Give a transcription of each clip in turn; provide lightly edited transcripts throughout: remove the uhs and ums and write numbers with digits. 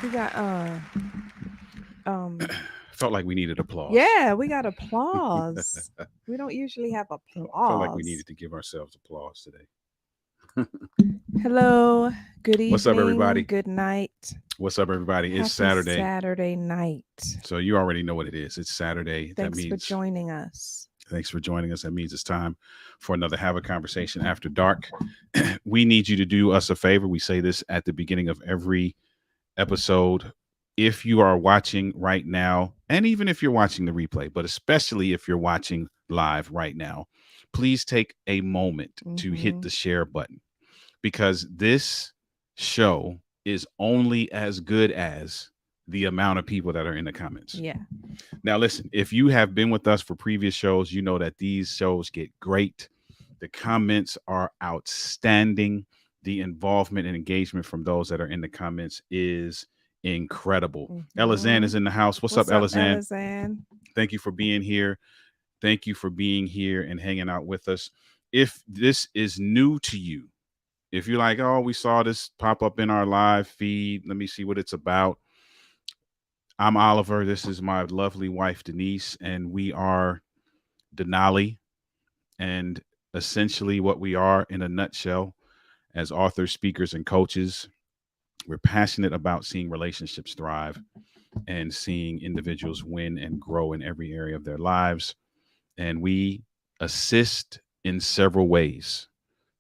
We got Felt like we needed applause. yeah, we got applause. We don't usually have Felt like we applause. needed to give ourselves applause today. Hello, good What's up, evening, everybody? good night. What's up, everybody? It's Happy Saturday. Saturday night. So you already know what it is. It's Saturday. That Thanks for means joining us. thanks for joining us. That means it's time for another Have a Conversation After Dark. We need you to do us a favor. We say this at the beginning of every episode. If you are watching right now, and even if you're watching the replay, but especially if you're watching live right now, please take a moment to hit the share button, because this show is only as good as the amount of people that are in the comments. Yeah. Now, listen, if you have been with us for previous shows, you know that these shows get great. The comments are outstanding. The involvement and engagement from those that are in the comments is incredible. Elizan is in the house. What's up, Elizan? Elizan? Thank you for being here. Thank you for being here and hanging out with us. If this is new to you, if you're like, oh, we saw this pop up in our live feed, let me see what it's about. I'm Oliver. This is my lovely wife, Denise, and we are Denali. And essentially, what we are in a nutshell, as authors, speakers, and coaches, we're passionate about seeing relationships thrive and seeing individuals win and grow in every area of their lives. And we assist in several ways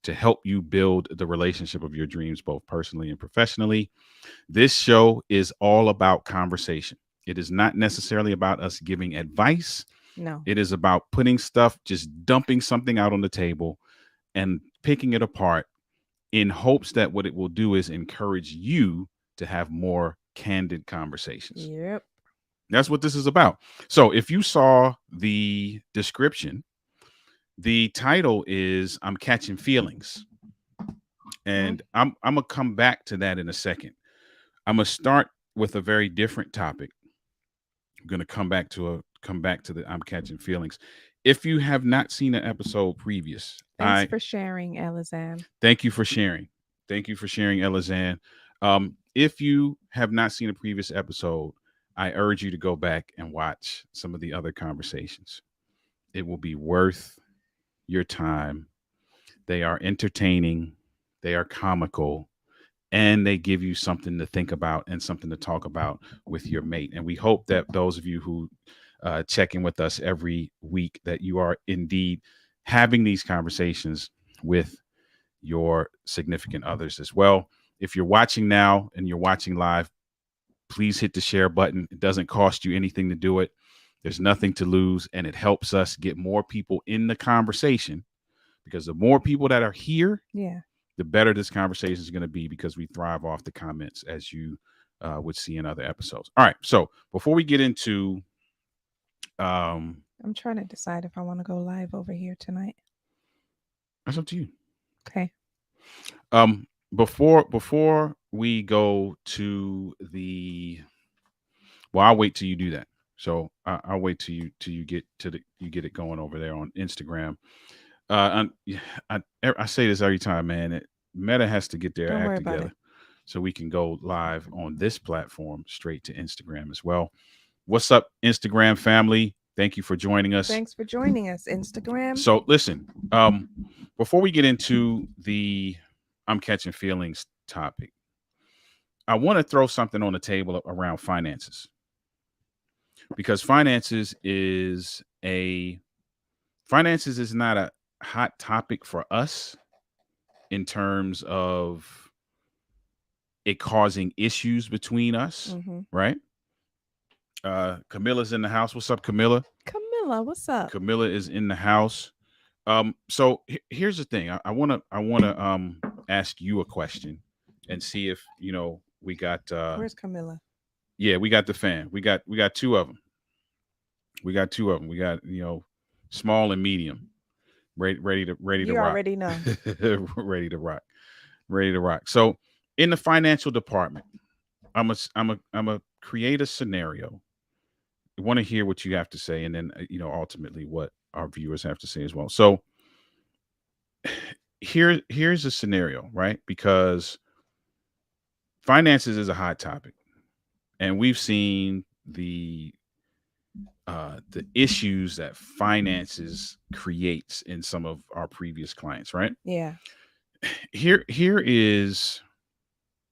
to help you build the relationship of your dreams, both personally and professionally. This show is all about conversation. It is not necessarily about us giving advice. No. It is about putting stuff, just dumping something out on the table and picking it apart in hopes that what it will do is encourage you to have more candid conversations. Yep. That's what this is about. So if you saw the description, the title is I'm Catching Feelings. Mhm. And I'm gonna come back to that in a second. I'm gonna start with a very different topic. I'm gonna come back to the I'm catching feelings. If you have not seen an episode previous, Thanks I for sharing, Elizan. thank you for sharing. Thank you for sharing, Elizan. If you have not seen a previous episode, I urge you to go back and watch some of the other conversations. It will be worth your time. They are entertaining, they are comical, and they give you something to think about and something to talk about with your mate. And we hope that those of you who check in with us every week, that you are indeed having these conversations with your significant others as well. If you're watching now and you're watching live, please hit the share button. It doesn't cost you anything to do it. There's nothing to lose, and it helps us get more people in the conversation, because the more people that are here, Yeah. the better this conversation is going to be, because we thrive off the comments, as you would see in other episodes. All right. So before we get into, um, I'm trying to decide if I want to go live over here tonight. that's up to you. Okay. Before we go to the, well, I'll wait till you do that. So I'll wait till you get to the you get it going over there on Instagram. Yeah, I say this every time, man. Meta has to get their Don't act worry about it. together so we can go live on this platform straight to Instagram as well. What's up, Instagram family? Thank you for joining us. Thanks for joining us, Instagram. So listen, before we get into the I'm catching feelings topic, I want to throw something on the table around finances, because finances is not a hot topic for us in terms of it causing issues between us, Mm-hmm. right? Camilla's in the house. What's up, Camilla? Camilla, what's up? Camilla is in the house. So here's the thing. I wanna ask you a question and see if we got Where's Camilla? yeah, we got the fan. We got two of them. We got two of them. We got small and medium, ready to You rock, already know. ready to rock, ready to rock. So in the financial department, I'm a create a scenario. I want to hear what you have to say, and then ultimately what our viewers have to say as well. So here's a scenario, right? Because finances is a hot topic, and we've seen the issues that finances creates in some of our previous clients, right? Yeah. Here is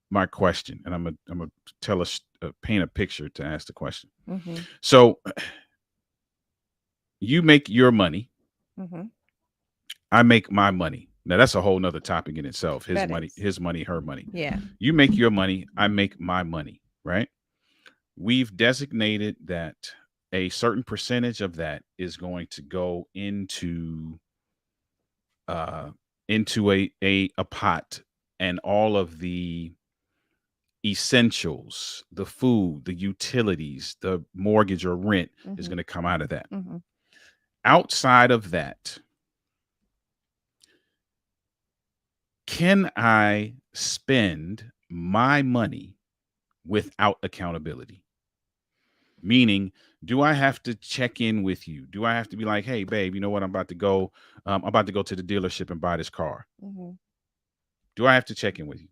my question, and I'm gonna tell us paint a picture to ask the question. Mm-hmm. So you make your money, Mm-hmm. I make my money. Now that's a whole nother topic in itself. That is. His money, her money. Yeah. You make your money, I make my money, right? We've designated that a certain percentage of that is going to go uh into a pot, and all of the essentials, the food, the utilities, the mortgage or rent is Mm-hmm. going to come out of that. Mm-hmm. Outside of that, can I spend my money without accountability? Meaning, do I have to check in with you? Do I have to be like, hey, babe, you know what? I'm about to go to the dealership and buy this car. Mm-hmm. Do I have to check in with you?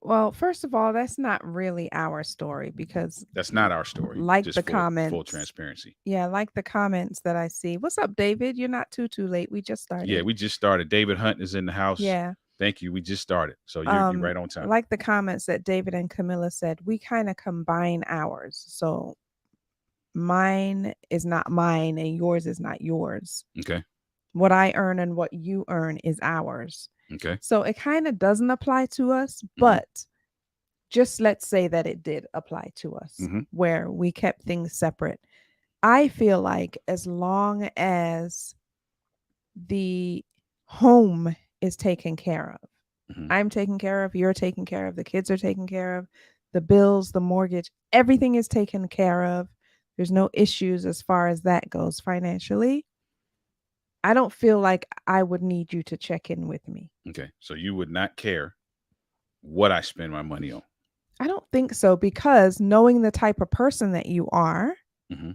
Well, first of all, that's not really our story because, That's not our story. like Just the full comments, transparency. yeah, like the comments that I see. What's up, David? You're not too late. We just Yeah, started. we just started. David Hunt is in the house. Yeah. Thank you. We just started. So you're right on time. Like the comments that David and Camilla said, we kind of combine ours. So mine is not mine and yours is not yours. Okay. What I earn and what you earn is ours. Okay. So it kind of doesn't apply to us, Mhm. but just let's say that it did apply to us, Mhm. where we kept things separate. I feel like as long as the home is taken care of, Mhm. I'm taken care of, you're taken care of, the kids are taken care of, the bills, the mortgage, everything is taken care of. There's no issues as far as that goes financially. I don't feel like I would need you to check in with me. Okay. So you would not care what I spend my money on. I don't think so because knowing the type of person that you are, Hmm.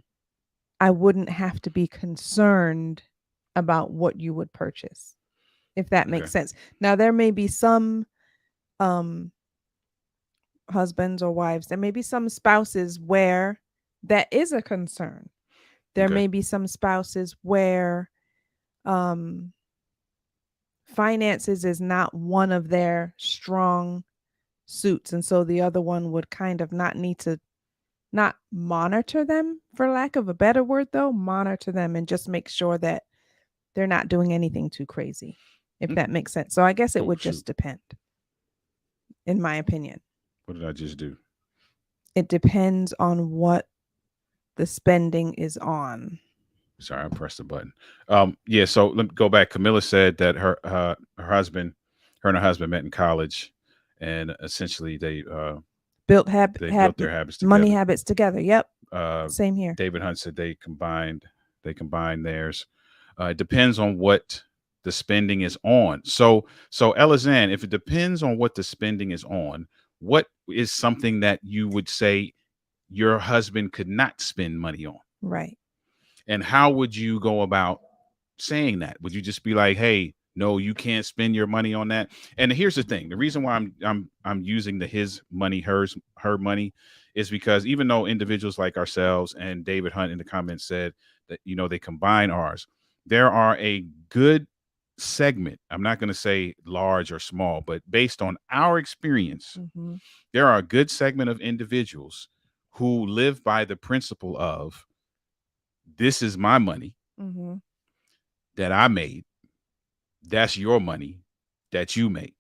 I wouldn't have to be concerned about what you would purchase, if that Okay. makes sense. Now, there may be some um, husbands or wives, there may be some spouses where that is a concern. There Okay. may be some spouses where um, finances is not one of their strong suits. And so the other one would kind of not need to not monitor them, for lack of a better word, though, monitor them and just make sure that they're not doing anything too crazy, if Mm. that makes sense. So I guess it Oh would shoot! just depend, in my opinion. What did I just do? It depends on what the spending is on. Sorry, I pressed the button. Yeah. So let me go back. Camilla said that her husband, her and her husband met in college, and essentially Built they built their habits money together. habits together. Yep. Uh, Same here. David Hunt said they combined theirs. It depends on what the spending is on. So Elizan, if it depends on what the spending is on, what is something that you would say your husband could not spend money on? Right. And how would you go about saying that? Would you just be like, "Hey, no, you can't spend your money on that"? And here's the thing: the reason why I'm using the his money, her money, is because even though individuals like ourselves and David Hunt in the comments said that they combine ours, there are a good segment. I'm not going to say large or small, but based on our experience, Mm-hmm. there are a good segment of individuals who live by the principle of this is my money Mm-hmm. that I made. That's your money that you made.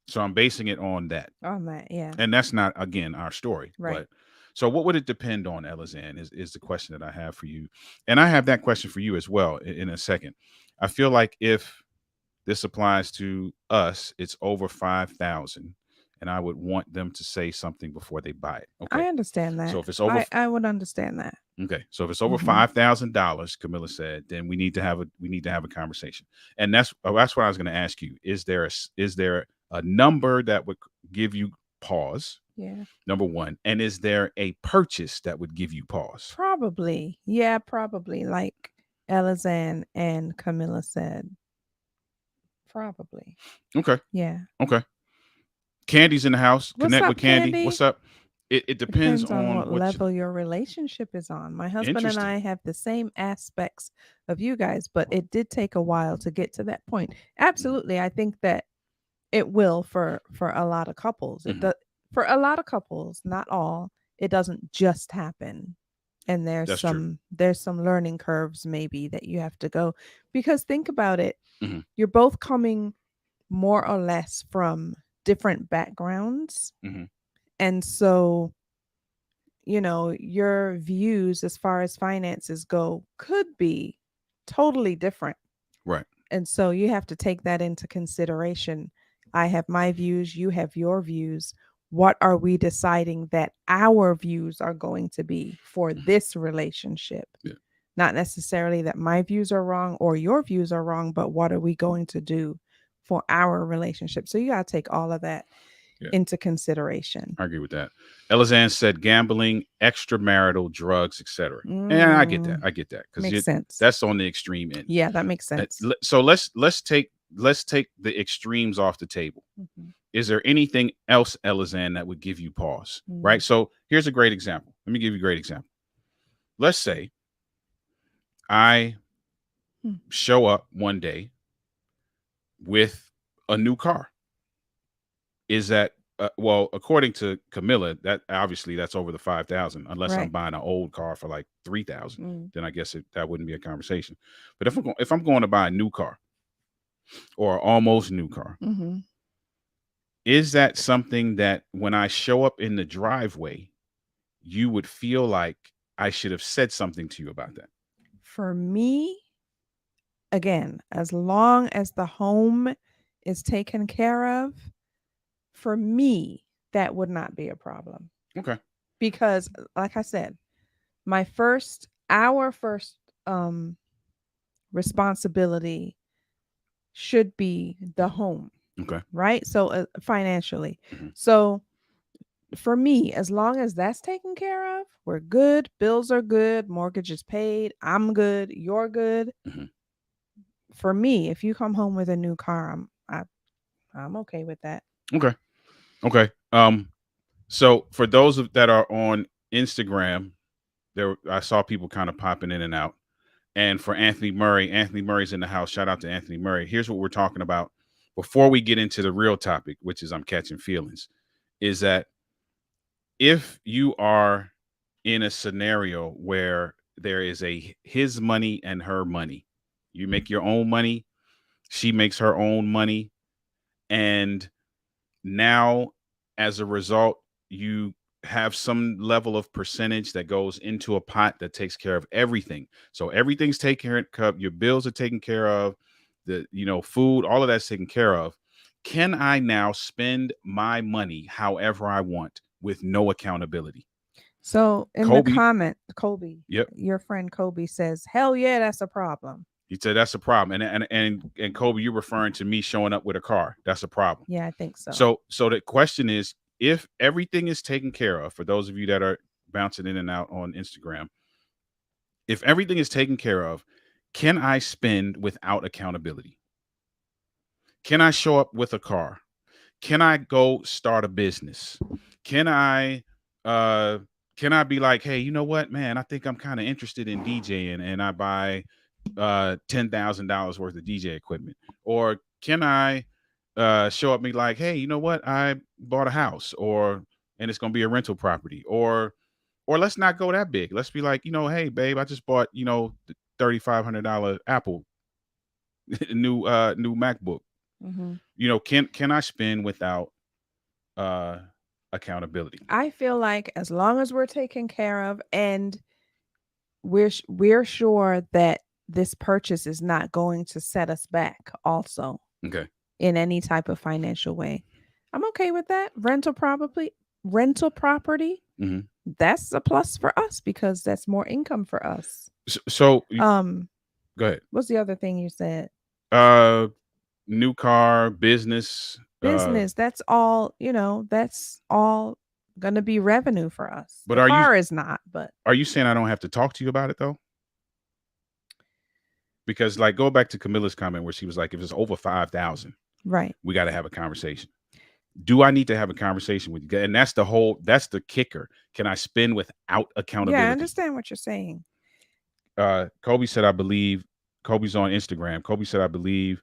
So I'm basing it on that. On that. Yeah. And that's not, again, our story. Right. But so what would it depend on, Elizan, is the question that I have for you. And I have that question for you as well in a second. I feel like if this applies to us, it's over 5,000. And I would want them to say something before they buy it. I Okay. understand So that. if it's over I would understand that. Okay, so if it's over Mm-hmm. $5,000, Camilla said, then we need to have a conversation, and that's what I was going to ask you. Is there a number that would give you pause? Yeah. Number one, and is there a purchase that would give you pause? Probably. Yeah, probably. Like Elizan and Camilla said. Probably. Okay, Yeah. okay. Candy's in the house. What's Connect with up, Candy. Candy? What's up? It It depends depends on on what what you. level your relationship is on. My husband and Interesting. I have the same aspects of you guys, but it did take a while to get to that point. Absolutely. I think that it will for a lot of couples. It Mm-hmm. does for a lot of couples, not all. It doesn't just happen. And That's true. there's some learning curves maybe that you have to go because think about it. Mm-hmm. You're both coming more or less from different backgrounds. Mm-hmm. And so, your views as far as finances go could be totally different. Right. And so you have to take that into consideration. I have my views, you have your views. What are we deciding that our views are going to be for Mm-hmm. this relationship? Yeah. Not necessarily that my views are wrong or your views are wrong, but what are we going to do for our relationship? So you got to take all of that Yeah. into consideration. I agree with that. Elizan said gambling, extramarital, drugs, etc. And I get that. Mm, I get that because makes sense. that's on the extreme end. Yeah, that makes sense. So let's take the extremes off the table. Mhm. Is there anything else, Elizan, that would give you pause? Mm. Right. So here's a great example. Let me give you a great example. Let's say I Mm. show up one day with a new car. Is that well, according to Camilla, that obviously that's over the 5,000. Unless I'm Right. buying an old car for like 3,000, Mm. then I guess that wouldn't be a conversation. But if I'm going to buy a new car or almost new car, Hmm. is that something that when I show up in the driveway, you would feel like I should have said something to you about that? For me, again, as long as the home is taken care of, for me, that would not be a problem. Okay. Because, like I said, our first um, responsibility should be the home, Okay. right? So financially. Hmm. So for me, as long as that's taken care of, we're good. Bills are good. Mortgage is paid. I'm good. You're good. Hmm. For me, if you come home with a new car, I'm okay with that. Okay. Okay. So for those that are on Instagram, there I saw people kind of popping in and out. And for Anthony Murray's in the house. Shout out to Anthony Murray. Here's what we're talking about before we get into the real topic, which is I'm catching feelings, is that if you are in a scenario where there is a his money and her money, you make your own money, she makes her own money, and now as a result you have some level of percentage that goes into a pot that takes care of everything, so everything's taken care of, your bills are taken care of, the food, all of that's taken care of. Can I now spend my money however I want with no accountability? So in the Kobe. comment, Kobe, Yep. your friend Kobe says, "Hell yeah, that's a problem." He said that's a problem, and Kobe, you're referring to me showing up with a car. That's a problem. Yeah, I think so. So the question is, if everything is taken care of, for those of you that are bouncing in and out on Instagram, if everything is taken care of, can I spend without accountability? Can I show up with a car? Can I go start a business? Can I uh can I be like, hey, you know what, man, I think I'm kind of interested in DJing, and I buy $10,000 worth of DJ equipment? Or can I show up and be like, hey, you know what, I bought a house, or and it's gonna be a rental property, or let's not go that big. Let's be like, hey, babe, I just bought, the $3,500 Apple new MacBook. Hmm. Can I spend without uh accountability? I feel like as long as we're taken care of and we're sure that this purchase is not going to set us back also Okay. in any type of financial way, I'm okay with that. Rental property, Hmm. that's a plus for us because that's more income for us. So Um, go ahead. what's the other thing you said? Uh, New car, business. Business, that's all gonna be revenue for us. But The car is not, but are you saying I don't have to talk to you about it though? Because like, go back to Camilla's comment where she was like, if it's over 5,000, right. we got to have a conversation. Do I need to have a conversation with you? And that's the kicker. Can I spend without Yeah, I accountability? understand what you're saying. Kobe said, I believe, Kobe's on Instagram. Kobe said, I believe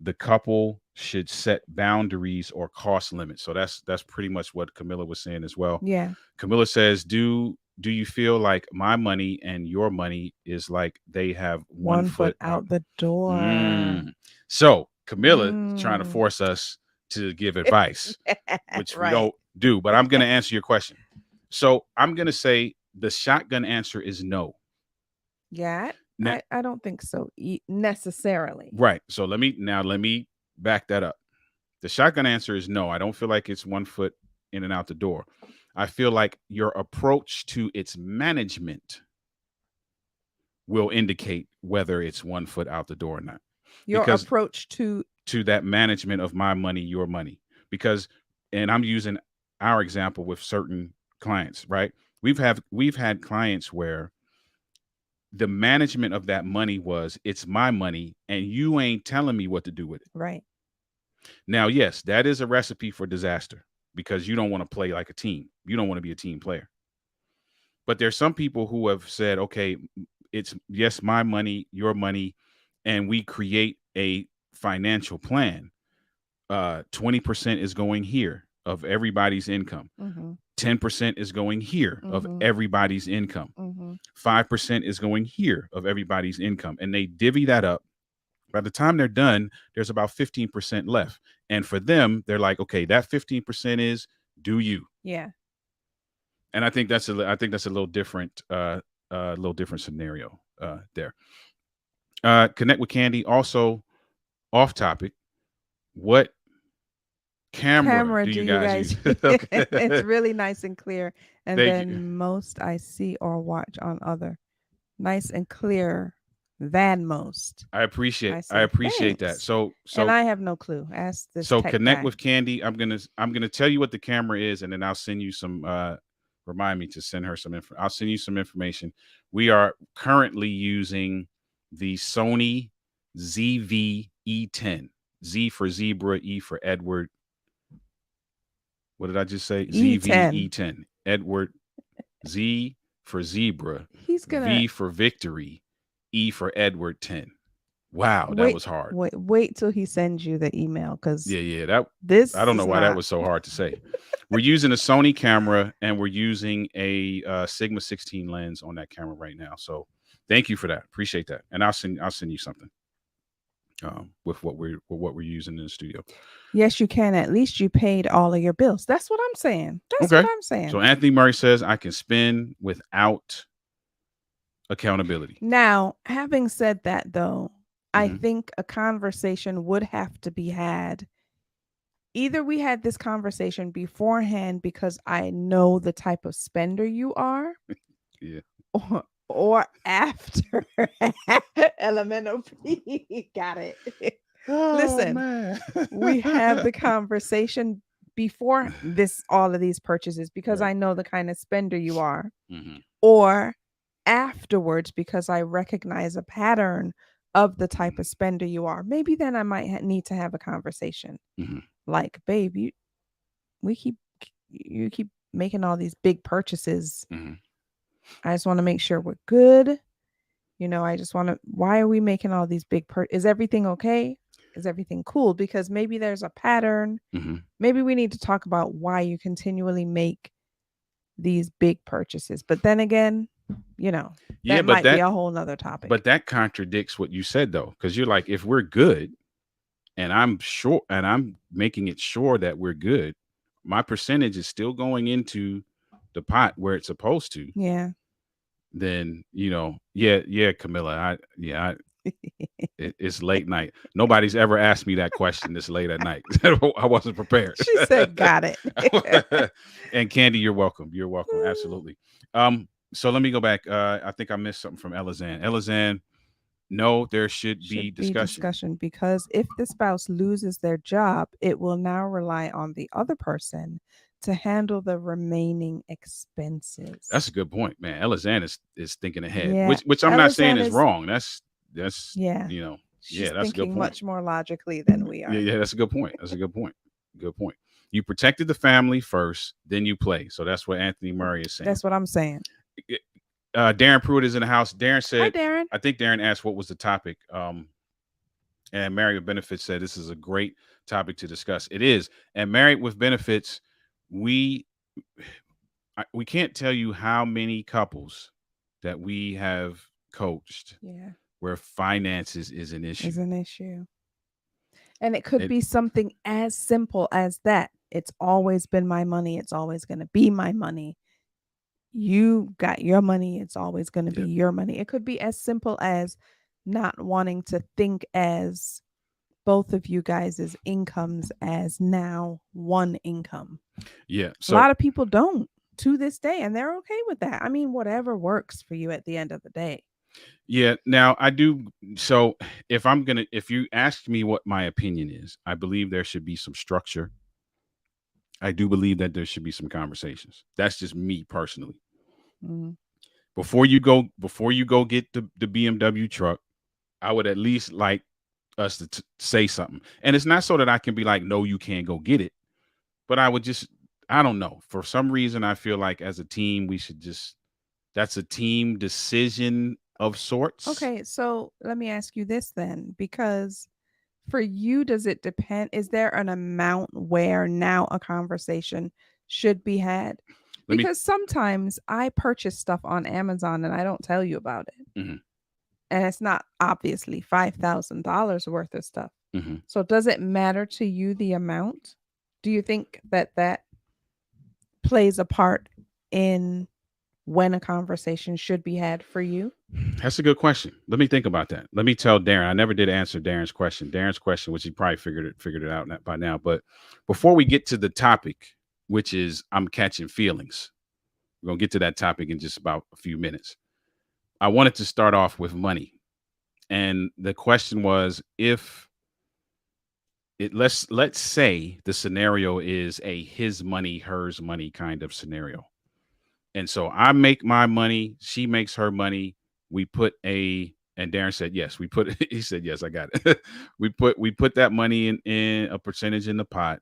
the couple should set boundaries or cost limits. So that's pretty much what Camilla was saying as well. Yeah. Camilla says, do you feel like my money and your money is like they have one One foot foot out? out the door. So Camilla is trying to Mm. force us to give advice, which we Right. don't do. But I'm going to answer your question. So I'm going to say the shotgun answer is no. Yeah, Now, I don't think so necessarily. right. So let me back that up. The shotgun answer is no. I don't feel like it's one foot in and out the door. I feel like your approach to its management will indicate whether it's one foot out the door or not. Your Because approach to to that management of my money, your money. Because, and I'm using our example with certain clients, right? We've had clients where the management of that money was, it's my money and you ain't telling me what to do with it. right. Now, yes, that is a recipe for disaster because you don't want to play like a team. You don't want to be a team player. But there's some people who have said, okay, it's yes, my money, your money, and we create a financial plan. 20% is going here of everybody's income. Mhm. 10% is going here of Mhm. everybody's income. Mhm. 5% is going here of everybody's income. And they divvy that up. By the time they're done, there's about 15% left. And for them, they're like, okay, that 15% is do you. Yeah. And I think that's a little different scenario there. Connect with Candy. Also, off topic. What camera Camera, do do you you guys use? guys it's Okay. really nice and clear, and Thank you. then most I see or watch on other. Nice and clear than most. I I say appreciate that. thanks. So And I have no clue. Ask this so tech connect guy. with Candy. I'm gonna tell you what the camera is, and then I'll send you some. Remind me to send her some info. I'll send you some information. We are currently using the Sony ZV-E10. Z for zebra, E for Edward. What did I just say? E10. ZV-E10. Edward. Z for zebra, He's gonna V for victory, E for Edward 10. Wow, that wait, was hard. wait till he sends you the email because Yeah, that I this don't know is why that not. was so hard to say. We're using a Sony camera and we're using a Sigma 16 lens on that camera right now. So thank you for that. Appreciate that. And I'll send you something with what we're using in the studio. Yes, you can. At least you paid all of your bills. That's what I'm saying. That's what Okay. I'm So saying. Anthony Murray says I can spend without accountability. Now, having said that, though, I Hmm. think a conversation would have to be had. Either we had this conversation beforehand because I know the type of spender you are, Yeah. or after. Elemental P. Got it. Oh Listen, man. we have the conversation before this all of these purchases because Right. I know the kind of spender you are, Hmm. or afterwards because I recognize a pattern of the type of spender you are. Maybe then I might need to have a conversation. Hmm. Like, babe, we keep you keep making all these big purchases. Hmm. I just want to make sure we're good. I just want to. Why are we making all these big Is everything okay? Is everything cool? Because maybe there's a pattern. Hmm. Maybe we need to talk about why you continually make these big purchases. But then again, Yeah, that might be a whole nother topic. but that contradicts what you said though, because you're like, if we're good, and I'm making it sure that we're good, my percentage is still going into the pot where it's supposed to. Yeah. Then yeah, Camilla, it's late night. Nobody's ever asked me that question this late at night. I wasn't prepared. She said, got it. And Candy, you're welcome. You're welcome. Absolutely. So let me go back. I think I missed something from Elizan. Elizan, no, there should be Should be discussion. discussion because if the spouse loses their job, it will now rely on the other person to handle the remaining expenses. That's a good point, man. Elizan is thinking ahead, Yeah. which I'm not saying Elizan is is, wrong. That's yeah, yeah, she's that's a good thinking point. much more logically than we Yeah, are. yeah, that's a good point. That's a good point. Good point. You protected the family first, then you play. So that's what Anthony Murray is saying. That's what I'm saying. Darren Pruitt is in the house. Darren Hi, said, Darren. I think Darren asked what was the topic. And Married with Benefits said this is a great topic to discuss. It is. And Married with Benefits, we can't tell you how many couples that we have coached Yeah, where finances is an issue. is an issue. And it could It, be something as simple as that. It's always been my money. It's always going to be my money. You got your money. It's always going to be yeah, your money. It could be as simple as not wanting to think as both of you guys' incomes as now one income. yeah. A lot of people don't to this day, and they're okay with that. I mean, whatever works for you at the end of the day. Yeah. Now I do. So if you ask me what my opinion is, I believe there should be some structure. I do believe that there should be some conversations. That's just me personally. Mm. Before you go get the BMW truck, I would at least like us to say something. And it's not so that I can be like, no, you can't go get it. But I would just, I don't know. For some reason, I feel like as a team, we should just, that's a team decision of sorts. Okay, so let me ask you this then, because for you, does it depend? Is there an amount where now a conversation should be had? Let me, Because sometimes I purchase stuff on Amazon and I don't tell you about it. mhm, And it's not obviously $5,000 worth of stuff. mhm. So does it matter to you the amount? Do you think that plays a part in when a conversation should be had for you? That's a good question. Let me think about that. Let me tell Darren. I never did answer Darren's question. Darren's question, which he probably figured it out by now. But before we get to the topic, which is I'm catching feelings, we're gonna get to that topic in just about a few minutes. I wanted to start off with money. And the question was, if let's say the scenario is a his money, hers money kind of scenario. And so I make my money, she makes her money. We put a and Darren said yes. We put he said yes, I got it. we put that money in a percentage in the pot,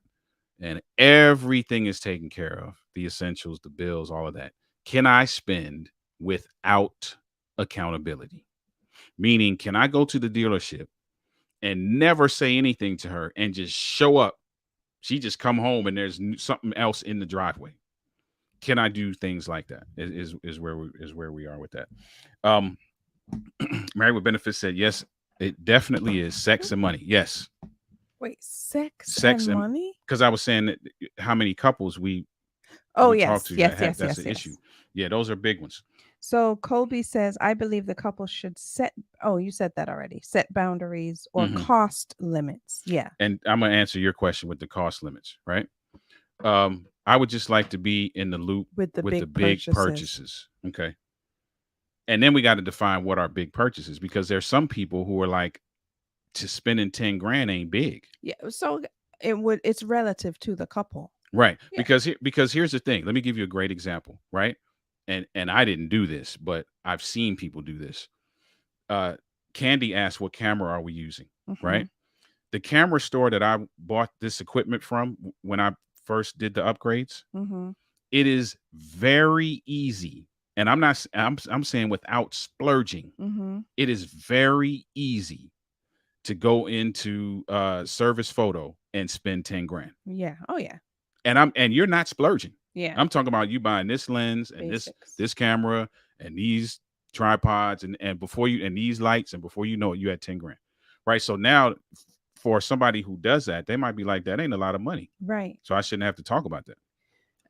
and everything is taken care of. The essentials, the bills, all of that. Can I spend without accountability? Meaning, can I go to the dealership and never say anything to her and just show up? She just come home and there's something else in the driveway. Can I do things like that? Is where we are with that. Um, Married with Benefits said yes. It definitely is sex and money. Yes, Wait, sex sex and and money? because I was saying that how many couples Oh, we talk yes, to that yes, have yes, that's yes, an issue. yes. Yeah, those are big ones. So Colby says, I believe the couple should set, oh, you said that already, set boundaries or Hmm. cost limits. Yeah, And I'm gonna answer your question with the cost limits, right? I would just like to be in the loop with the with the big big purchases. purchases. Okay. And then we got to define what are big purchases, because there's some people who are like, to spending 10 grand ain't big. Yeah, so it's relative to the couple. Right. Yeah. Because here's the thing. Let me give you a great example, right? And I didn't do this, but I've seen people do this. Uh Candy asked, what camera are we using? Mm-hmm. Right? The camera store that I bought this equipment from when I first did the upgrades, Mm-hmm. it is very easy. And I'm saying without splurging. Mm-hmm. It is very easy to go into service photo and spend 10 grand. Yeah. Oh yeah. And you're not splurging. Yeah. I'm talking about you buying this lens and this Basics. this camera and these tripods and before you and these lights, and before you know it, you had 10 grand. Right. So now for somebody who does that, they might be like, that ain't a lot of money. Right. So I shouldn't have to talk about that.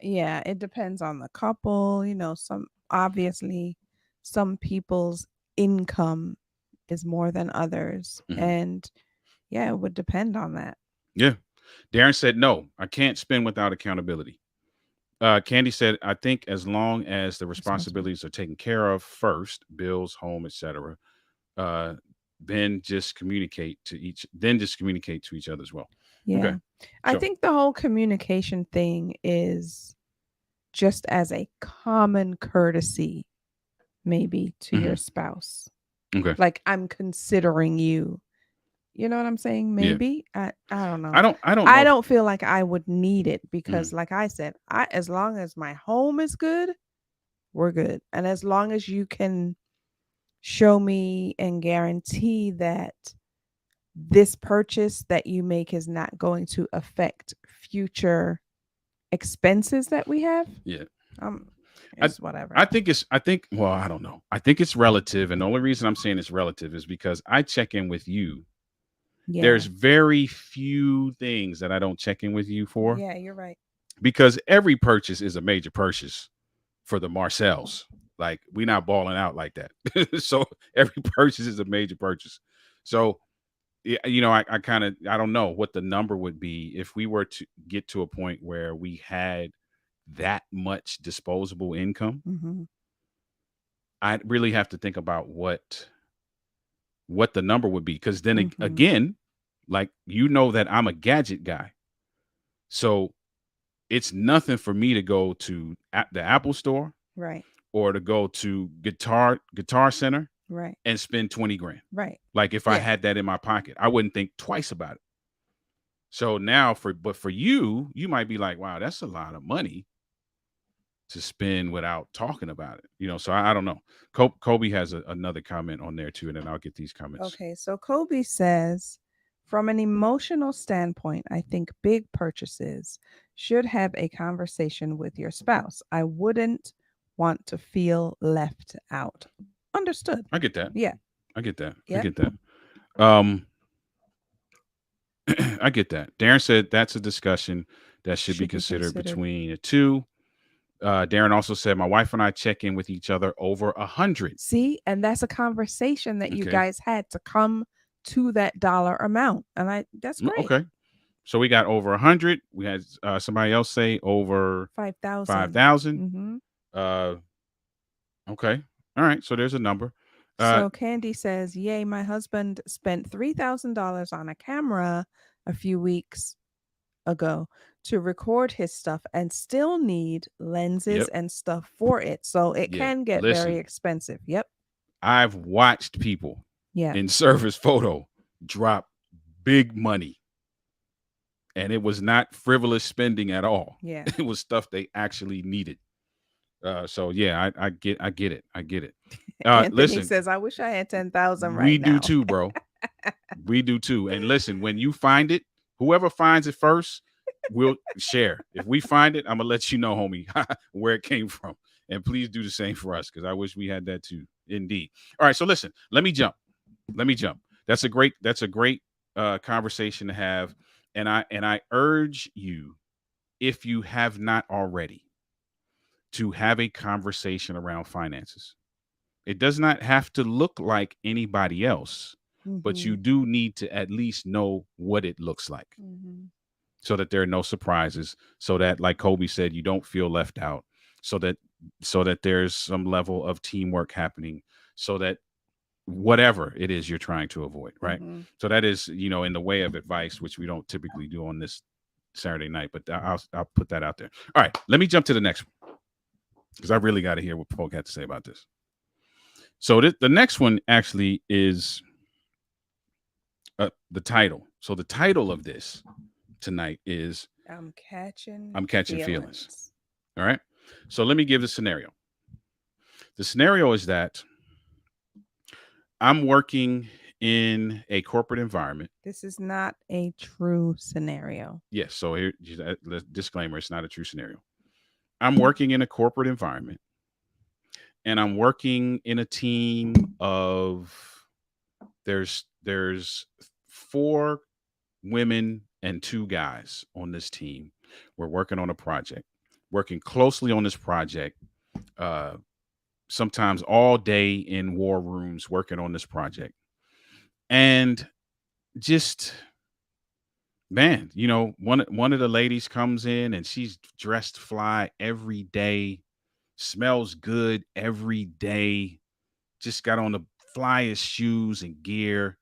Yeah, it depends on the couple. Some obviously some people's income is more than others. Hmm. And yeah, it would depend on that. Yeah. Darren said, no, I can't spend without accountability. Candy said, I think as long as the Responsible. responsibilities are taken care of first, bills, home, etc., uh, then just communicate to each other as well. Okay. Yeah. I So, think the whole communication thing is just as a common courtesy, maybe to your mhm. spouse. Okay. Like, I'm considering you. You know what I'm saying? Yeah. Maybe. I don't know. I don't know I if don't feel like I would need it because mhm. like I said, I as long as my home is good, we're good. And as long as you can show me and guarantee that this purchase that you make is not going to affect future expenses that we have, Yeah. um I it's whatever. I think well, I don't know. I think it's relative, and the only reason I'm saying it's relative is because I check in with you. Yeah. There's very few things that I don't check in with you for, Yeah, you're right. because every purchase is a major purchase for the Marcells. Like, we not balling out like that. So every purchase is a major purchase. So I kind of, I don't know what the number would be if we were to get to a point where we had that much disposable income. Hmm. I'd really have to think about what the number would be, because then Hmm. again, like, that I'm a gadget guy, so it's nothing for me to go to the Apple store Right. or to go to Guitar Center Right. and spend 20 grand. Right. Like, if I Yeah. had that in my pocket, I wouldn't think twice about it. So now for you might be like, wow, that's a lot of money to spend without talking about it. So I don't know. Kobe has another comment on there too, and then I'll get these comments. Okay, so Kobe says, from an emotional standpoint, I think big purchases should have a conversation with your spouse. I wouldn't want to feel left out. Understood. I get that. Yeah. I get that. I Yep. get that. Um, I get that. Darren said that's a discussion that should be Should be considered considered. between the two. Darren also said, my wife and I check in with each other over 100. See, and that's a conversation that you Okay. guys had to come to that dollar amount. And that's great. Okay. So we got over 100. We had somebody else say over 5,000. 5,000. Mm-hmm. Uh, okay. All right. So there's a number. Uh, So Candy says, "Yay, my husband spent $3,000 on a camera a few weeks ago to record his stuff and still need lenses yep. and stuff for it. So it Yeah. can get very Listen, expensive." Yep. I've watched people Yeah. in service photo drop big money, and it was not frivolous spending at all. Yeah. It was stuff they actually needed. So yeah, I get it. I get it. Anthony Listen, says, "I wish I had 10,000 we right do now." too, bro. We do too. And listen, when you find it, whoever finds it first, we'll share. If we find it, I'm gonna let you know, homie, where it came from. And please do the same for us, because I wish we had that too. Indeed. All right. So listen, let me jump. Let me jump. That's a great conversation to have. And I urge you, if you have not already, to have a conversation around finances. It does not have to look like anybody else, but Mm-hmm. you do need to at least know what it looks like, Mm-hmm. so that there are no surprises, so that, like Kobe said, you don't feel left out, so that there's some level of teamwork happening, so that whatever it is you're trying to avoid, right? Mm-hmm. So that is, in the way of advice, which we don't typically do on this Saturday night, but I'll put that out there. All right, let me jump to the next one, because I really got to hear what folk had to say about this. So the next one actually is the title. So the title of this tonight is I'm catching I'm Catching Feelings. feelings. All right. So let me give the scenario. The scenario is that I'm working in a corporate environment. This is not a true scenario. Yes. So here, the disclaimer: it's not a true scenario. I'm working in a corporate environment, and I'm working in a team of there's four women and two guys on this team. We're working on a project, working closely on this project. Uh, Sometimes all day in war rooms working on this project, and just, man, one of the ladies comes in and she's dressed fly every day, smells good every day, just got on the flyest shoes and gear,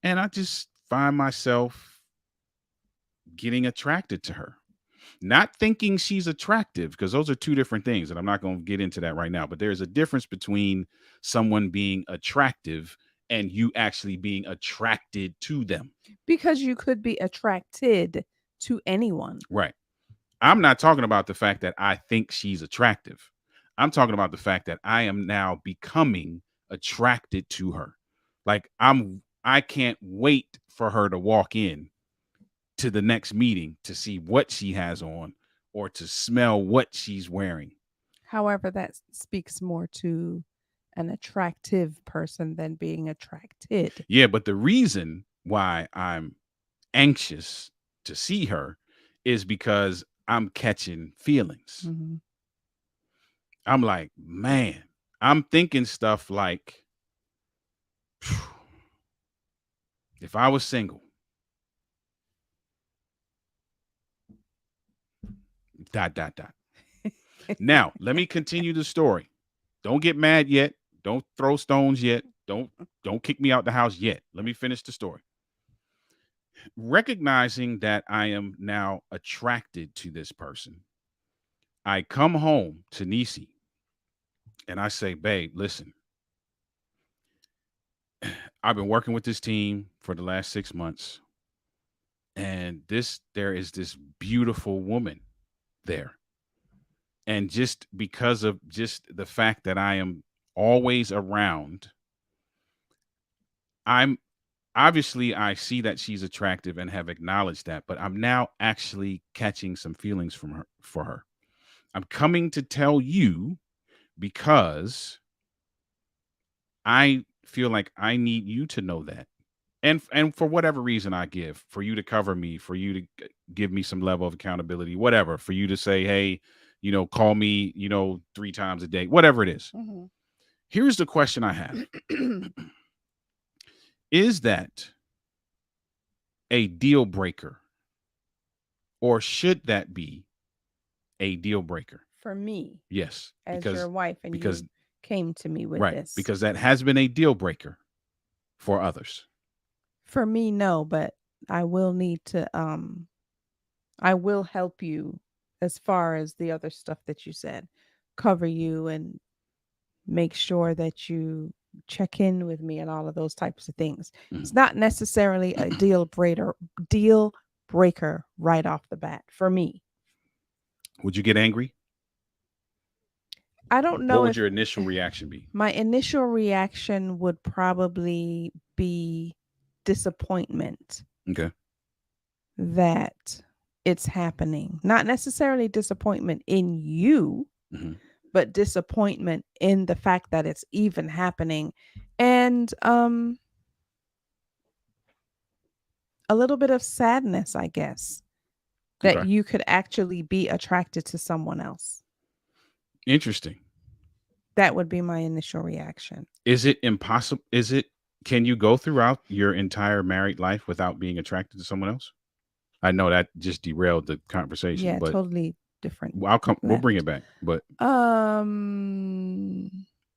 and I just find myself getting attracted to her. Not thinking she's attractive, because those are two different things, and I'm not going to get into that right now, but there's a difference between someone being attractive and you actually being attracted to them. Because you could be attracted to anyone. Right. I'm not talking about the fact that I think she's attractive. I'm talking about the fact that I am now becoming attracted to her. Like, I can't wait for her to walk in to the next meeting to see what she has on, or to smell what she's wearing. However, that speaks more to an attractive person than being attracted. Yeah, but the reason why I'm anxious to see her is because I'm catching feelings. Mm-hmm. I'm like, man, I'm thinking stuff like, if I was single, dot, dot, dot. Now, let me continue the story. Don't get mad yet. Don't throw stones yet. Don't kick me out the house yet. Let me finish the story. Recognizing that I am now attracted to this person, I come home to Nisi and I say, babe, listen, I've been working with this team for the last 6 months, and there is this beautiful woman there. And just because of just the fact that I am always around, I'm obviously, I see that she's attractive and have acknowledged that, but I'm now actually catching some feelings from her for her. I'm coming to tell you because I feel like I need you to know that. And for whatever reason I give, for you to cover me, for you to give me some level of accountability, whatever, for you to say, hey, call me, 3 times a day, whatever it is. Mm-hmm. Here's the question I have. Is that a deal breaker, or should that be a deal breaker? For me, Yes, as your because wife, and because came to me with Right. this. Because that has been a deal breaker for others. For me, no, but I will need to I will help you as far as the other stuff that you said. Cover you and make sure that you check in with me and all of those types of things. It's Mhm. not necessarily a deal breaker right off the bat for me. Would you get angry? I don't What know would if your initial reaction be? my initial reaction would probably be disappointment Okay. that it's happening. Not necessarily disappointment in you, Hmm. but disappointment in the fact that it's even happening. And a little bit of sadness, I guess, that Okay. you could actually be attracted to someone else. Interesting. That would be my initial reaction. Is it impossible? Can you go throughout your entire married life without being attracted to someone else? I know that just derailed the conversation, Yeah, but totally different. we'll That bring it back. But um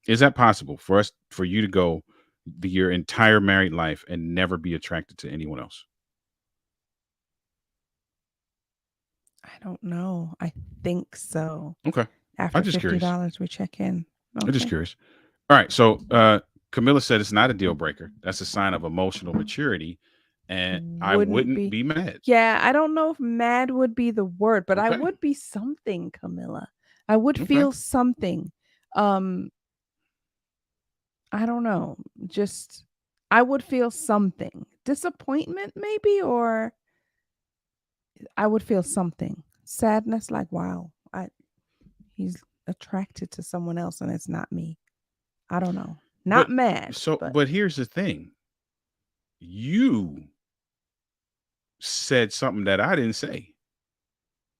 is that possible for you to go your entire married life and never be attracted to anyone else? I don't know. I think so. Okay. I'm After just curious. $50 we check in. I'm just Okay. curious. All right. So Camilla said it's not a deal breaker. That's a sign of emotional maturity. And I Wouldn't wouldn't be. be mad. Yeah, I don't know if mad would be the word, but I Okay. would be something, Camilla. I would Okay. feel something. Um, I don't know. Just I would feel something. Disappointment maybe, or I would feel something. Sadness, like wow, he's attracted to someone else and it's not me. I don't know. Not But mad, but but here's the thing. You said something that I didn't say.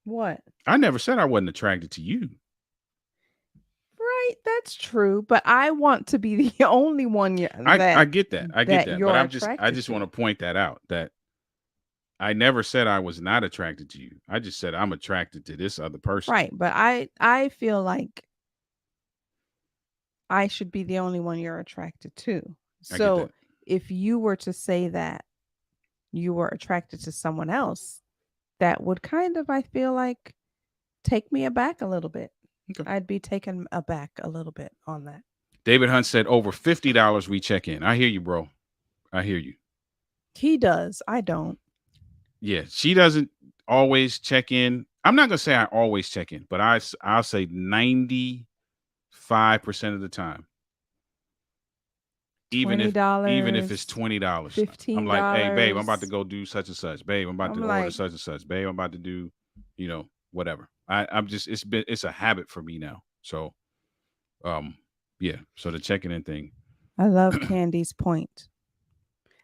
what? I never said I wasn't attracted to you. Right, that's true, but I want to be the only one I get that. I get that that. But you're I attracted just want to. to point that out that I never said I was not attracted to you. I just said I'm attracted to this other person. Right, but I feel like I should be the only one you're attracted to. I get So that. if you were to say that you were attracted to someone else, that would kind of, I feel like, take me aback a little bit. Okay. I'd be taken aback a little bit on that. David Hunt said over $50 we check in. I hear you, bro. I hear you. He does. I don't. Yeah, she doesn't always check in. I'm not gonna say I always check in, but I'll say 95% of the time. Even if it's $20, $20, I'm like, hey, babe, I'm about to $15. go do such and such. Babe, I'm about to I'm order like, such and such. Babe, I'm about to do, whatever. I'm just it's a habit for me now. So um yeah. So the checking in thing. I love Candy's point.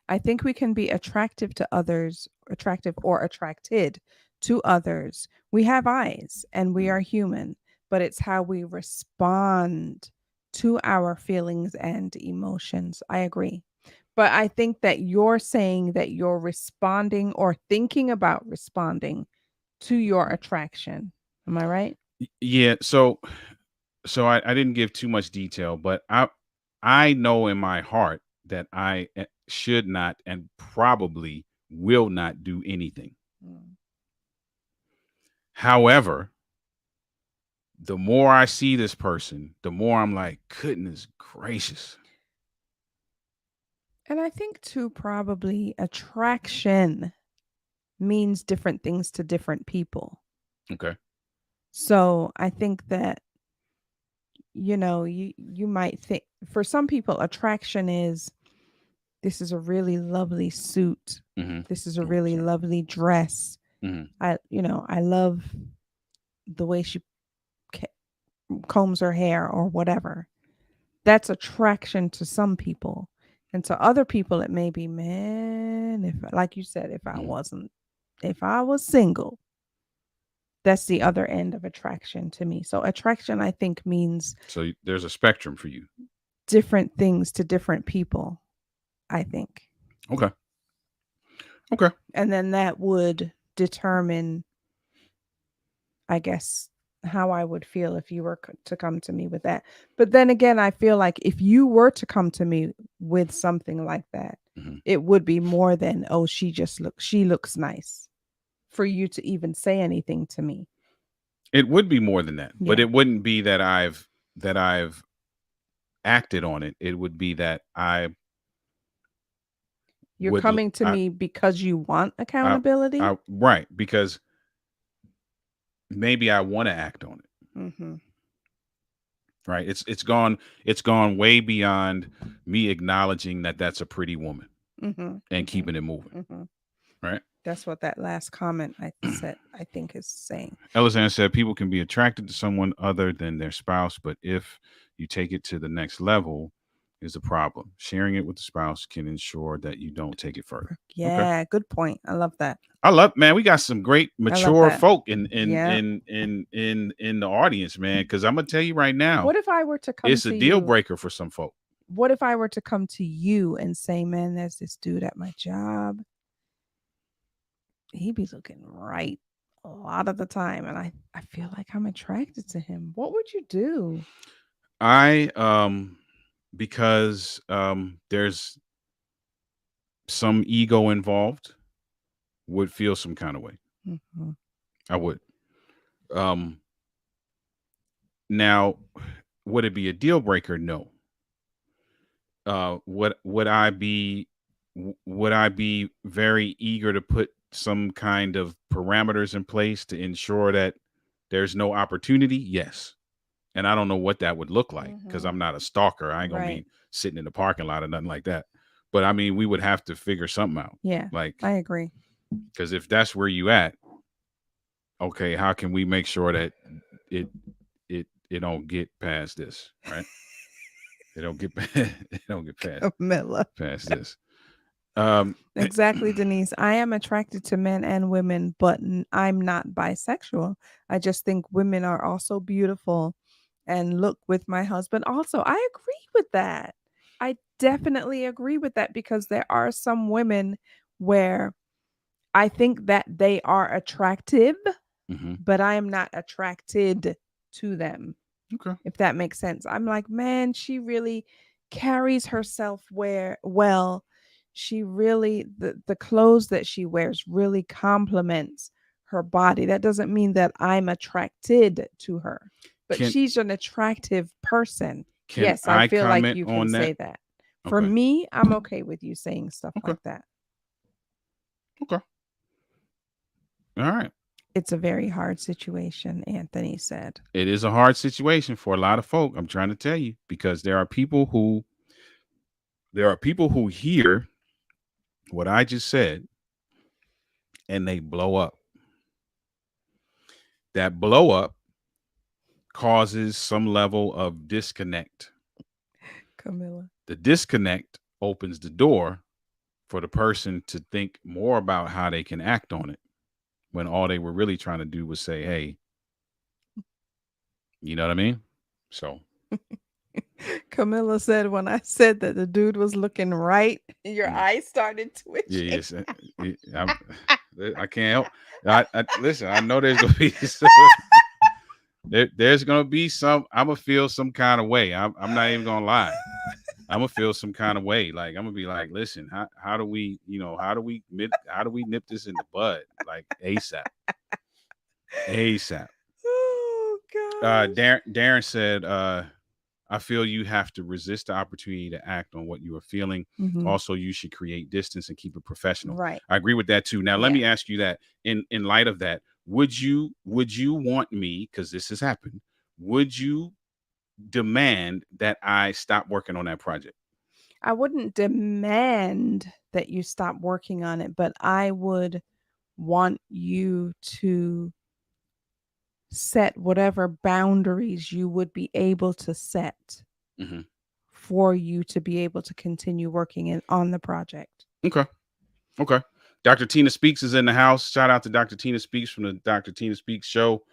I think we can be attractive to others, attractive or attracted to others. We have eyes and we Mhm. are human, but it's how we respond to our feelings and emotions. I agree. But I think that you're saying that you're responding or thinking about responding to your attraction. Am I right? Yeah, so I didn't give too much detail, but I know in my heart that I should not and probably will not do anything. Mm. However, the more I see this person, the more I'm like, goodness gracious. And I think too, probably attraction means different things to different people. Okay. So I think that, you might think for some people attraction is this is a really lovely suit. Mm-hmm. This is a Oh, really sorry. lovely dress. Mm-hmm. I love the way she ca- combs her hair or whatever. That's attraction to some people. And to other people it may be, man, if like you said, Mm-hmm. if I was single, that's the other end of attraction to me. So attraction I think means So there's a spectrum for you. different things to different people, I think. Okay. Okay. And then that would determine, I guess, how I would feel if you were to come to me with that. But then again, I feel like if you were to come to me with something like that, Mhm. it would be more than, oh, she looks nice for you to even say anything to me. It would be more than that, but Yeah. it wouldn't be that I've acted on it. It would be that I You're would coming to I me because you want I accountability. I right, because maybe I want to act on it. Mm-hmm. Right? It's gone way beyond me acknowledging that that's a pretty woman Mm-hmm. and Mm-hmm. keeping it moving, Mm-hmm. right? That's what that last comment I said, I think, is saying. Elizan said people can be attracted to someone other than their spouse, but if you take it to the next level, is a problem. Sharing it with the spouse can ensure that you don't take it further. Okay. Yeah, good point. I love that. I love, man. We got some great I love mature that. folk in in Yeah. in in in in the audience, man. Because I'm gonna tell you right now, What if I were to come it's a to deal you? breaker for some folk. What if I were to come to you and say, man, there's this dude at my job. He be looking right a lot of the time. And I feel like I'm attracted to him. What would you do? I because there's some ego involved, would feel some kind of way. Mm-hmm. I would. Um Now, would it be a deal breaker? No. Would I be very eager to put some kind of parameters in place to ensure that there's no opportunity? Yes. And I don't know what that would look like because Mm-hmm. I'm not a stalker. I ain't gonna Right. be sitting in the parking lot or nothing like that. But I mean, we would have to figure something out. Yeah, Like, I agree. because if that's where you at, okay, how can we make sure that it it don't get past this, right? It don't get it don't get Camilla. past this. Um, Exactly, Denise. I am attracted to men and women, but I'm not bisexual. I just think women are also beautiful. And look, with my husband, also, I agree with that. I definitely agree with that because there are some women where I think that they are attractive, mhm. but I am not attracted to them, Okay. if that makes sense. I'm like, man, she really carries herself where well. She really the clothes that she wears really complements her body. That doesn't mean that I'm attracted to her, but Can she's an attractive person. can Yes, I I feel like comment you can on that? say that. For Okay. me, I'm okay with you saying stuff Okay. like that. Okay. All right. It's a very hard situation, Anthony said. It is a hard situation for a lot of folk. I'm trying to tell you because there are people who hear what I just said and they blow up. That blow up causes some level of disconnect. Camilla. The disconnect opens the door for the person to think more about how they can act on it when all they were really trying to do was say, hey, you know what I mean? So, Camilla said when I said that the dude was looking right, your mm, eyes started yeah, twitching. yes. I can't help. Listen, I know there's going to be there's going to be some, I'm going to feel some kind of way. I'm not even going to lie. I'm gonna feel some kind of way. Like I'm gonna be like, listen, how do we, how do we nip this in the bud, like ASAP, ASAP. Oh gosh. Darren said, I feel you have to resist the opportunity to act on what you are feeling. Hmm. Also, you should create distance and keep it professional. Right. I agree with that too. Now, let Yeah. me ask you that in light of that, would you want me, because this has happened, would you demand that I stop working on that project? I wouldn't demand that you stop working on it, but I would want you to set whatever boundaries you would be able to set Hmm. for you to be able to continue working on the project. Okay. Okay. Dr. Tina Speaks is in the house. Shout out to Dr. Tina Speaks from the Dr. Tina Speaks show.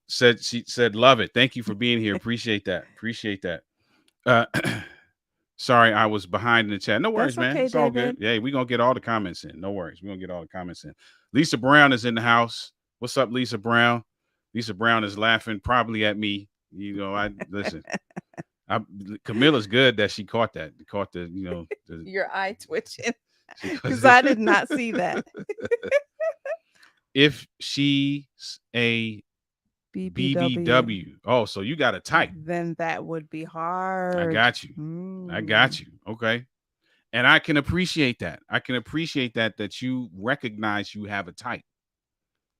She said, love it. Thank you for being here. Appreciate that. Appreciate that. Uh, sorry, I was behind in the chat. No worries, That's man. okay, It's all good. David. Yeah, we're gonna get all the comments in. No worries. We're gonna get all the comments in. Lisa Brown is in the house. What's up, Lisa Brown? Lisa Brown is laughing probably at me. I listen. I, Camilla's good that she caught that. Caught the Your eye twitching she because caught I did not see that. if she's a BBW. BBW. Oh, so you got a type. Then that would be I hard. got you. I got you. Okay. And I can appreciate that. I can appreciate that you recognize you have a type.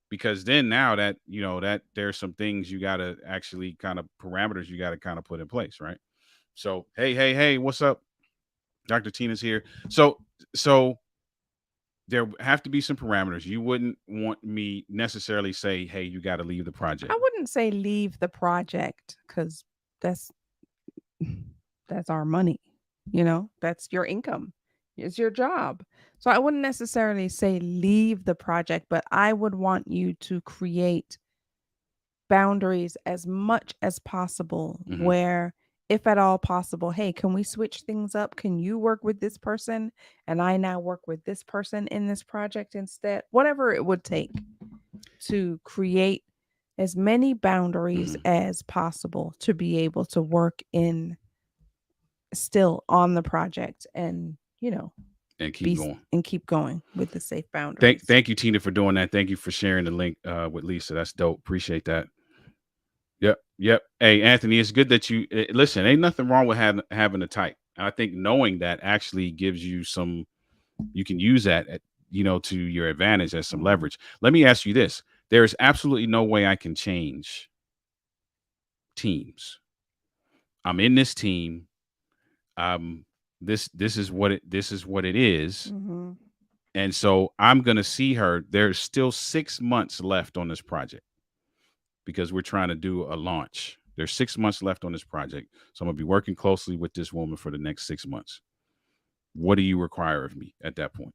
Because then now that that there's some things you gotta actually kind of parameters you gotta kind of put in place, right? So hey, what's up? Dr. Tina's here. So there have to be some parameters. You wouldn't want me necessarily say, hey, you got to leave the project. I wouldn't say leave the project because that's that's our money. That's your income. It's your job. So I wouldn't necessarily say leave the project, but I would want you to create boundaries as much as possible Mm-hmm. where if at all possible, hey, can we switch things up? Can you work with this person and I now work with this person in this project instead? Whatever it would take to create as many boundaries Mm-hmm. as possible to be able to work in still on the project and And keep be going. and keep going with the safe Thank, boundaries. thank you, Tina, for doing that. Thank you for sharing the link with Lisa. That's dope. Appreciate that. Yep, yep. Hey, Anthony, it's good that you listen. Ain't nothing wrong with having a type. And I think knowing that actually gives you some. You can use that, to your advantage as some leverage. Let me ask you this: there is absolutely no way I can change teams. I'm in this team. Um, this is what it is, Mm-hmm. and so I'm gonna see her. There's still 6 months left on this project because we're trying to do a launch. There's 6 months left on this project, so I'm gonna be working closely with this woman for the next 6 months. What do you require of me at that point?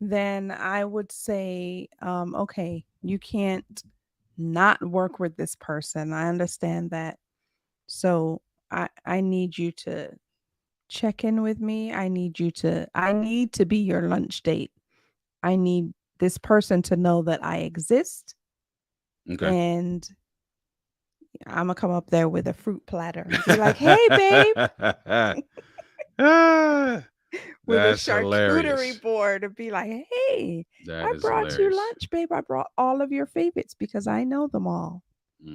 Then I would say, okay, you can't not work with this person. I understand that. So I need you to check in with me. I need to be your lunch date. I need this person to know that I exist Okay. and I'm gonna come up there with a fruit platter and be like, "Hey babe," Ah, with a that's charcuterie hilarious. board and be like, "Hey, That I is brought you hilarious. lunch, babe. I brought all of your favorites because I know them all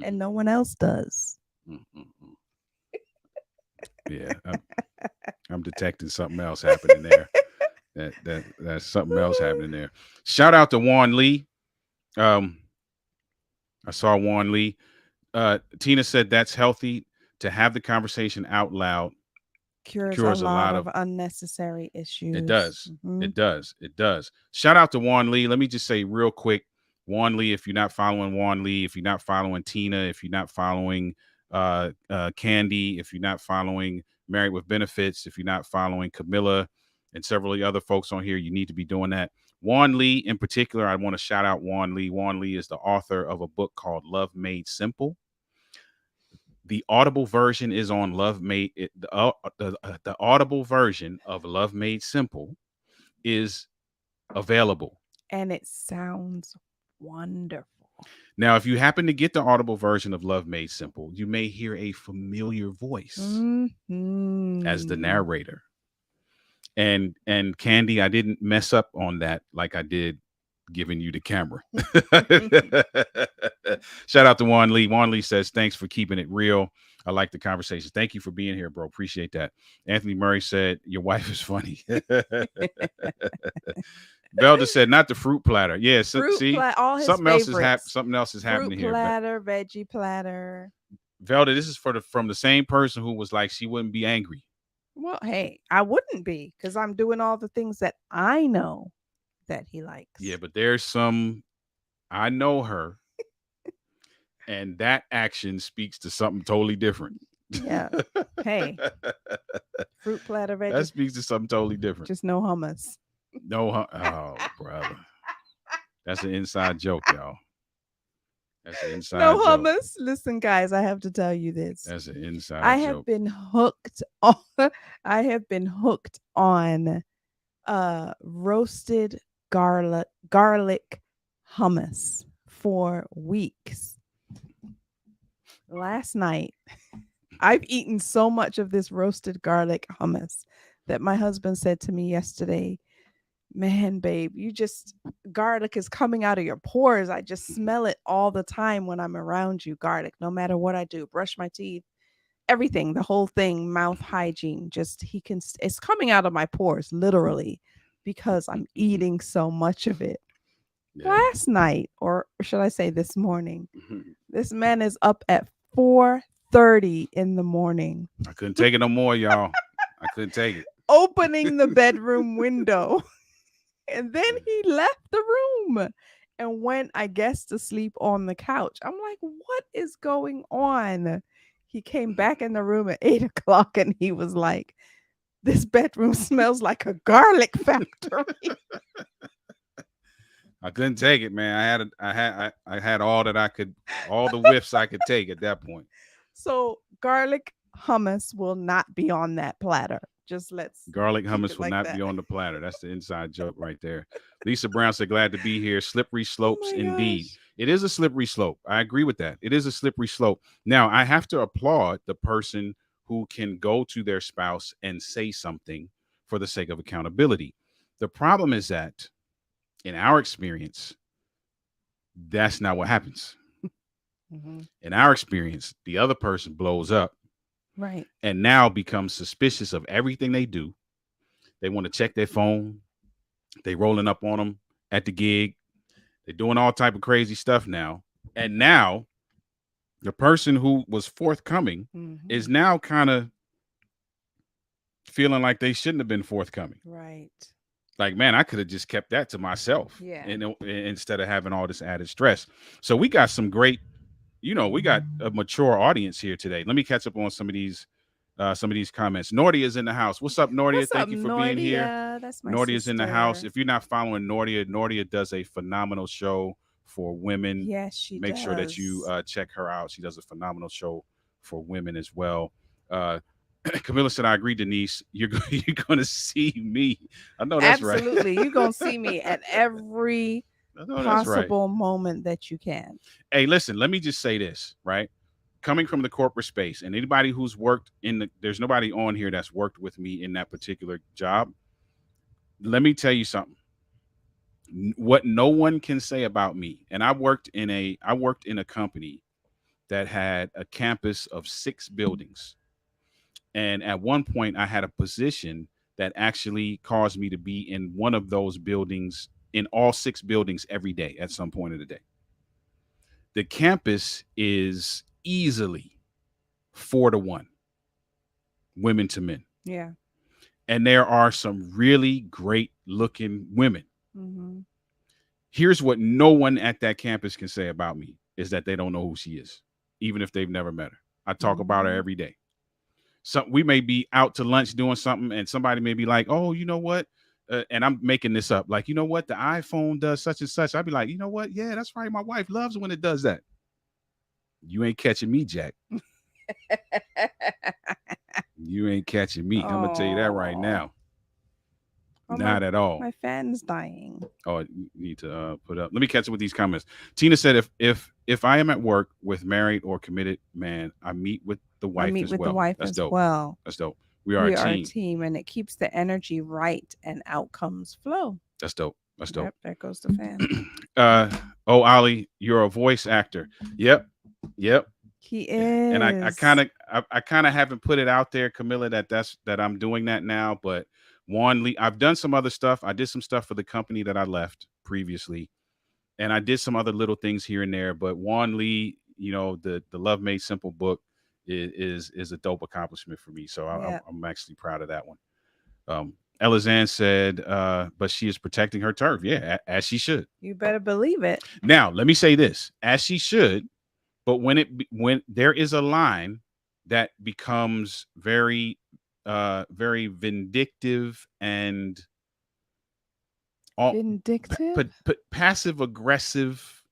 and no Mm, one else does." mm, mm, mm. Yeah, I'm detecting something else happening there. That's something else happening there. Shout out to Juan Lee. Um, I saw Juan Lee. Tina said that's healthy to have the conversation out loud. Cures a Cures a lot lot of of. unnecessary It issues. does. Mhm. It does. It does. Shout out to Juan Lee. Let me just say real quick, Juan Lee. If you're not following Juan Lee, if you're not following Tina, if you're not following Candy, if you're not following Married with Benefits, if you're not following Camilla and several of the other folks on here, you need to be doing that. Juan Lee, in particular, I want to shout out Juan Lee. Juan Lee is the author of a book called Love Made Simple. The audible version is on Love Made. The audible version of Love Made Simple is available. And it sounds wonderful. Now, if you happen to get the audible version of Love Made Simple, you may hear a familiar voice as the Mhm. narrator. And Candy, I didn't mess up on that like I did giving you the camera. Shout out to Juan Lee. Juan Lee says, thanks for keeping it real. I like the conversation. Thank you for being here, bro. Appreciate that. Anthony Murray said, your wife is funny. Velda said, not the fruit platter. Yeah, Fruit see, platter, all his favorites. something else is Fruit happening here. platter, veggie platter. Velda, this is from the same person who was like she wouldn't be angry. Well, hey, I wouldn't be because I'm doing all the things that I know that he Yeah, likes. but there's some I know her, and that action speaks to something totally different. Yeah. Hey, fruit platter, That veggie, speaks to something totally different. just no hummus. No, oh brother, that's an inside joke, y'all. That's an No inside joke. hummus. Listen, guys, I have to tell you this. That's an inside I have joke. been hooked on I have been hooked on roasted garlic hummus for weeks. Last night, I've eaten so much of this roasted garlic hummus that my husband said to me yesterday, "Man, babe, you just garlic is coming out of your pores. I just smell it all the time when I'm around you, garlic, no matter what I do. Brush my teeth, everything, the whole thing, mouth hygiene, just it's coming out of my pores literally because I'm eating so much of it." Yeah. Last night, or should I say this morning, this man is up at 4:30 in the morning, I couldn't take it no more, y'all. I couldn't take it. opening the bedroom window. And then he left the room and went, I guess, to sleep on the couch. I'm like, what is going on? He came back in the room at 8 o'clock and he was like, this bedroom smells like a garlic factory. I couldn't take it, man. I had all that I could, all the whiffs I could take at that point. So garlic hummus will not be on that platter. Just let's Garlic keep hummus it will like not that. be on the platter. That's the inside joke right there. Lisa Brown said, glad to be here. Slippery Oh slopes my indeed. gosh. It is a slippery slope. I agree with that. It is a slippery slope. Now, I have to applaud the person who can go to their spouse and say something for the sake of accountability. The problem is that, in our experience, that's not what happens. Mhm. In our experience, the other person blows up Right. and now becomes suspicious of everything they do. They want to check their phone. They rolling up on them at the gig. They're doing all type of crazy stuff now. And now the person who was forthcoming is Mhm. now kind of feeling like they shouldn't have been forthcoming. Right. Like, man, I could have just kept that to myself Yeah. instead of having all this added stress. So we got some great, we got a mature audience here today. Let me catch up on some of these comments. Nordia is in the house. What's up, Nordia? What's up, Thank you for being here. Nordia? That's my Nordia is in the house. sister. If you're not following Nordia, Nordia does a phenomenal show for women. Yes, she Make sure that you does. check her out. She does a phenomenal show for women as well. Uh, Camilla said, "I agree, Denise. You're going to see me. I know that's right. Absolutely. You're going to see me at every I know that's right. possible moment that you can. Hey, listen. Let me just say this, right? Coming from the corporate space, and anybody who's worked there's nobody on here that's worked with me in that particular job. Let me tell you something. What no one can say about me, and I worked in a company that had a campus of 6 buildings, and at one point I had a position that actually caused me to be in one of those buildings, in all 6 buildings, every day at some point of the day. The campus is easily 4 to 1 women to men, Yeah. and there are some really great looking women. Hmm. Here's what no one at that campus can say about me is that they don't know who she is, even if they've never met her. I talk about her Hmm. every day. So we may be out to lunch doing something, and somebody may be like, "Oh, you know what?" And I'm making this up. Like, you know what? The iPhone does such and such. I'd be like, you know what? Yeah, that's right. My wife loves when it does that. You ain't catching me, Jack. You ain't catching me. I'm gonna tell you that right Oh, now. oh my Not at all. my fan's dying. Oh, you need to put up. Let me catch up with these comments. Tina said, "If I am at work with married or committed man, I meet with the I wife meet as with the well. wife That's as dope. well. That's dope. We are a We are a team. team and it keeps the energy right and outcomes flow. That's dope. That's dope." Yep, there goes the fan. uh, oh, Ollie, you're a voice actor. Yep, yep. He And is. I kind of haven't put it out there, Camilla, that I'm doing that now. But Juan Lee, I've done some other stuff. I did some stuff for the company that I left previously, and I did some other little things here and there. But Juan Lee, the Love Made Simple book is a dope accomplishment for me. So Yeah. I'm actually proud of that one. Elizanne said, but she is protecting her turf. Yeah, as she should. You better believe it. Now, let me say this: as she should. But when there is a line that becomes very, very vindictive and all Vindictive? passive aggressive,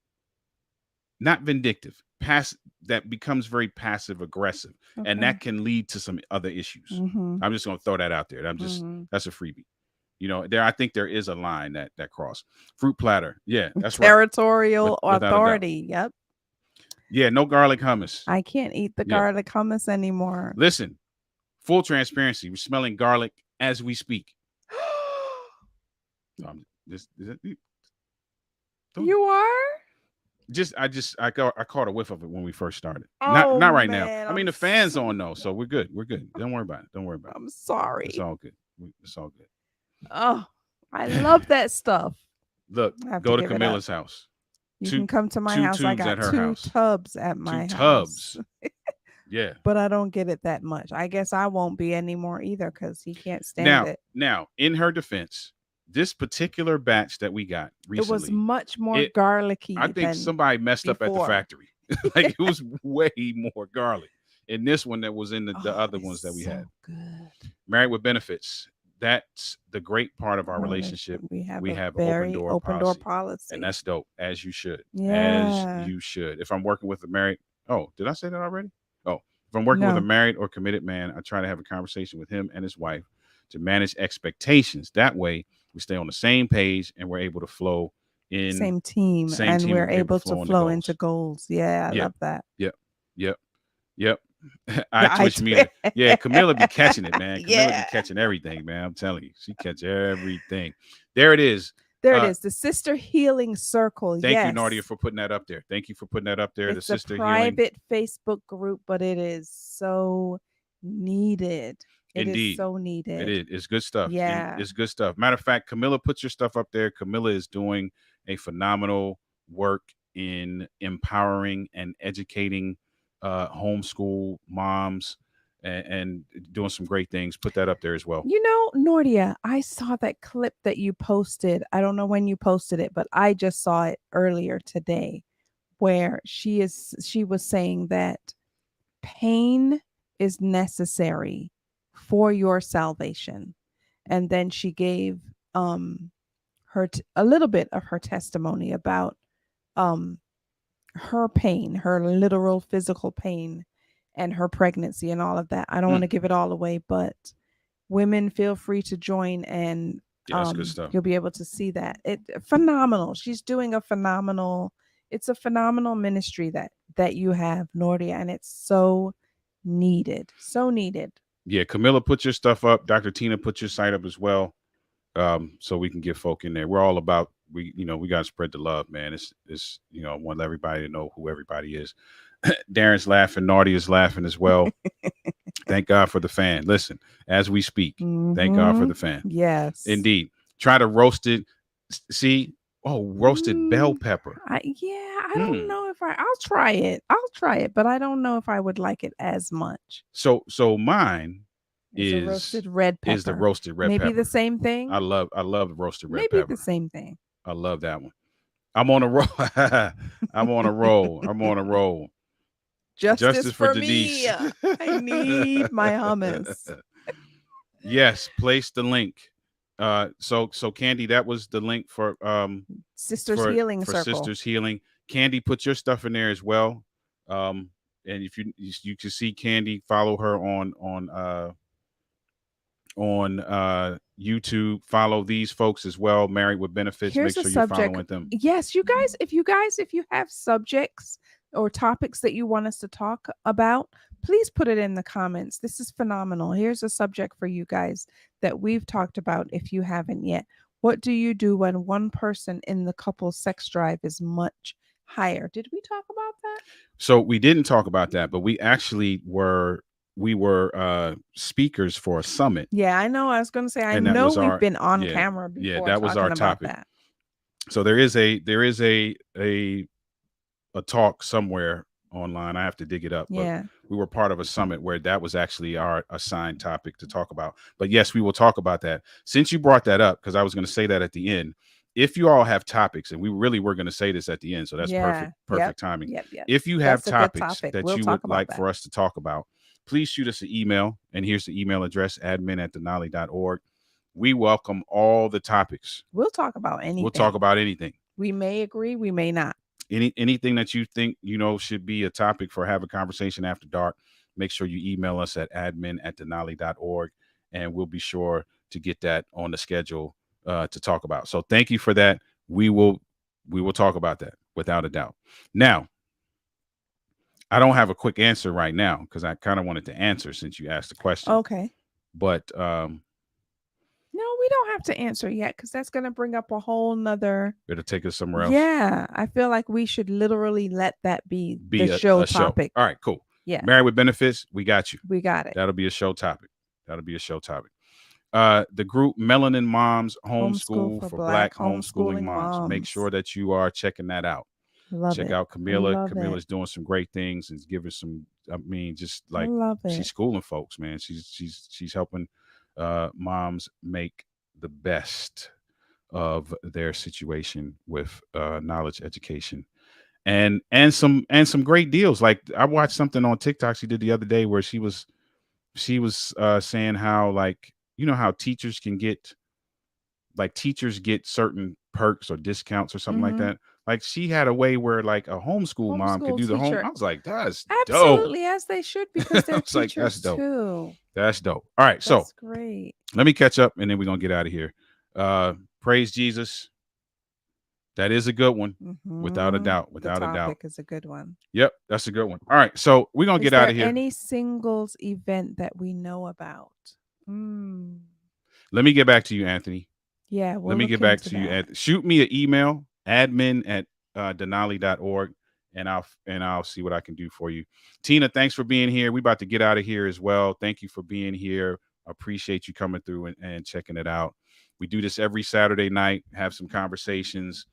not vindictive, that becomes very passive aggressive, and Okay. that can lead to some other issues. Mm-hmm. I'm just going to throw that out there. Mm-hmm. That's a freebie. I think there is a line that cross. Fruit platter, yeah, that's right, Territorial without a doubt. authority. Yep. Yeah, no garlic hummus. I can't eat the Yeah. garlic hummus anymore. Listen, full transparency. We're smelling garlic as we speak. Don't You are? I caught a whiff of it when we first started. Oh Not right now. man, I mean I'm the fan's so on though, so we're good. We're good. Don't worry about it. Don't worry about it. I'm It's sorry. all good. It's all Oh, I good. love that stuff. Look, I have to go to give it up. Camilla's house. You Two can come to my two house. I tubes at got her two house. tubs at Two my house. tubs. Yeah. But I don't get it that much. I guess I won't be anymore either because he can't stand it. Now, in her defense, this particular batch that we got It was recently, much more it I garlicky think than somebody messed up at the before. factory. Like it was way more garlic in this one that was in the Oh, other ones that it's we had. so good. Married with benefits. That's the great part of our Our relationship. relationship. We have We a have open very door open door policy. And policy. that's dope. As you should. As Yeah. you should. If I'm working with a married, oh, did I say that already? Oh, if I'm working with a No, married or committed man, I try to have a conversation with him and his wife to manage expectations. That way, we stay on the same page and we're able to flow in same team, same and team. we're We're able able to to flow into flow into goals. goals. Yeah, I Yep, love that. yep, yep, yep. The I I twitch meter. Yeah, Camilla be catching it, man. Camilla be yeah. catching everything, man. I'm telling you, she catch everything. There it is. There it is. The Sister Healing Circle. Thank you, Nardia, Yes. for putting that up there. Thank you for putting that up there. The It's a sister healing. private Facebook group, but it is so needed. It is Indeed. so It needed. is. It's good stuff. Yeah. It's good stuff. Matter of fact, Camilla, put your stuff up there. Camilla is doing a phenomenal work in empowering and educating homeschool moms and doing some great things. Put that up there as well. You know, Nordia, I saw that clip that you posted. I don't know when you posted it, but I just saw it earlier today where she was saying that pain is necessary for your salvation. And then she gave a little bit of her testimony about um her pain, her literal physical pain and her pregnancy and all of that. I don't want Mm. to give it all away, but women feel free to join and Yeah, that's good stuff. you'll be able to see that. It phenomenal. She's doing a phenomenal it's a phenomenal ministry that you have, Nordia, and it's so needed. So needed. Yeah, Camilla, put your stuff up. Dr. Tina, put your site up as well. So we can get folk in there. We're all about we gotta spread the love, man. It's I want everybody to know who everybody is. Darren's laughing, Naughty is laughing as well. Thank God for the fan. Listen, as we speak, thank God for the fan. Yes. Indeed. Try to roast it. See, roasted bell pepper. I don't know if I'll try it. But I don't know if I would like it as much. So mine It's a roasted red pepper. is the roasted red pepper. Maybe the same thing. I love the roasted red Maybe pepper. the same thing. I love that one. I'm on a roll. I'm on a roll. I'm on a roll. Justice for Denise. Me. I need my hummus. Yes, place the link. So Candy, that was the link for Sisters Healing for Circle. Sisters Healing. Candy, put your stuff in there as well. And if you can see Candy, follow her on YouTube. Follow these folks as well. Married with Benefits. Here's Make sure you're following them. Yes, you guys, if you have subjects or topics that you want us to talk about, please put it in the comments. This is phenomenal. Here's a subject for you guys that we've talked about if you haven't yet. What do you do when one person in the couple's sex drive is much higher? Did we talk about that? So we didn't talk about that, but we actually were speakers for a summit. Yeah, I know. I was going to say, I know we've been on camera before. Yeah, that was our topic. That. So there is a talk somewhere online. I have to dig it up. Yeah. But we were part of a summit where that was actually our assigned topic to talk about. But yes, we will talk about that. Since you brought that up, because I was going to say that at the end, if you all have topics, and we really were going to say this at the end, so that's perfect timing. Yep. If you have topics that you would like for us to talk about, please shoot us an email. And here's the email address, admin@denali.org. We welcome all the topics. We'll talk about anything. We may agree, we may not. Anything that you think should be a topic for Have a Conversation After Dark, make sure you email us at admin@denali.org, and we'll be sure to get that on the schedule to talk about. So thank you for that. We will talk about that without a doubt. Now, I don't have a quick answer right now because I kind of wanted to answer since you asked the question. Okay. But No, we don't have to answer yet because that's going to bring up a whole nother. it'll take us somewhere else. Yeah, I feel like we should literally let that be the Be show a show. topic. All right, cool. Yeah, Married with benefits, we got you. we got it. That'll be a show topic. That'll be a show topic. The group Melanin Moms Homeschool Homeschool for for Black Black Homeschooling homeschooling Moms. Make moms. sure that you are checking that out. Love Check it. out Camila. Love it. Camila's doing some great things and giving some. I mean, just I like love she's it. schooling folks, man. She's helping moms make the best of their situation with knowledge, education, and some great deals. Like I watched something on TikTok she did the other day where she was saying how, like, you know how teachers get certain perks or discounts or something like Mm-hmm. that. Like she had a way where like a homeschool mom could Homeschool do the home. teacher. I was like, that's dope. Absolutely, as they should, I because they're was like, that's teachers dope. too. That's dope. All right, so That's great. let me catch up and then we're gonna get out of here. Praise Jesus. That is a good one, without a Mm-hmm. doubt. The Without a doubt. topic is a good one. Yep, that's a good one. All right, so we're gonna Is get out there of here. any singles event that we know about? Mm. Let me get back to you, Anthony. Yeah, Let we'll me look get back into to you. that. Shoot me an email, admin at denali.org, and I'll see what I can do for you. Tina, thanks for being here. We about to get out of here as well. Thank you for being here. Appreciate you coming through and checking it out. We do this every Saturday night, have some conversations.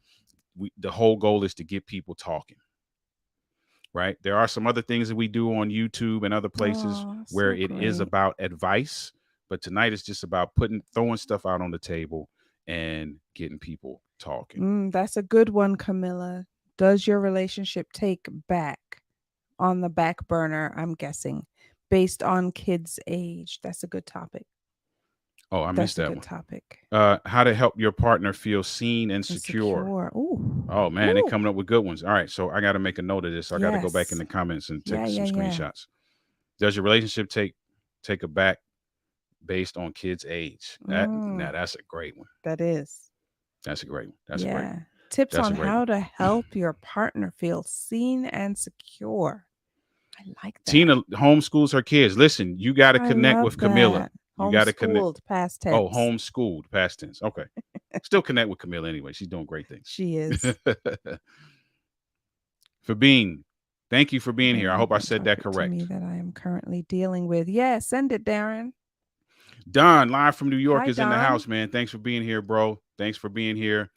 The whole goal is to get people talking, right? There are some other things that we do on YouTube and other places Oh, where so it is great. about advice, but tonight is just about throwing stuff out on the table and getting people talking. That's a good one, Camilla. Does your relationship take back on the back burner? I'm guessing based on kids' age. That's a good topic. Oh, I missed That's a that good one. topic. How to help your partner feel seen and secure. Insecure. Ooh. Oh man, they're Ooh. coming up with good ones. All right, so I got to make a note of this. I got to go back in Yes. the comments and take Yeah, some yeah, yeah. screenshots. Does your relationship take a back based on kids' age? Mm, That's a great one. that is. That's a great one. That's a great Yeah. one. Tips That's on a great how one. to help your partner feel seen and secure. I like that. Tina homeschools her kids. Listen, you got to I connect love with Camilla. that. You got to connect. Homeschooled past Oh, tense. homeschooled, past tense. Okay. Still connect with Camilla anyway. She's doing great things. She is. Fabine, thank you for being They here. I have hope I a said that topic to me correct. that I am currently dealing with. Yeah, send it, Darren. Don, live from New York, Hi, is in the Don. house, man. Thanks for being here, bro. Thanks for being here.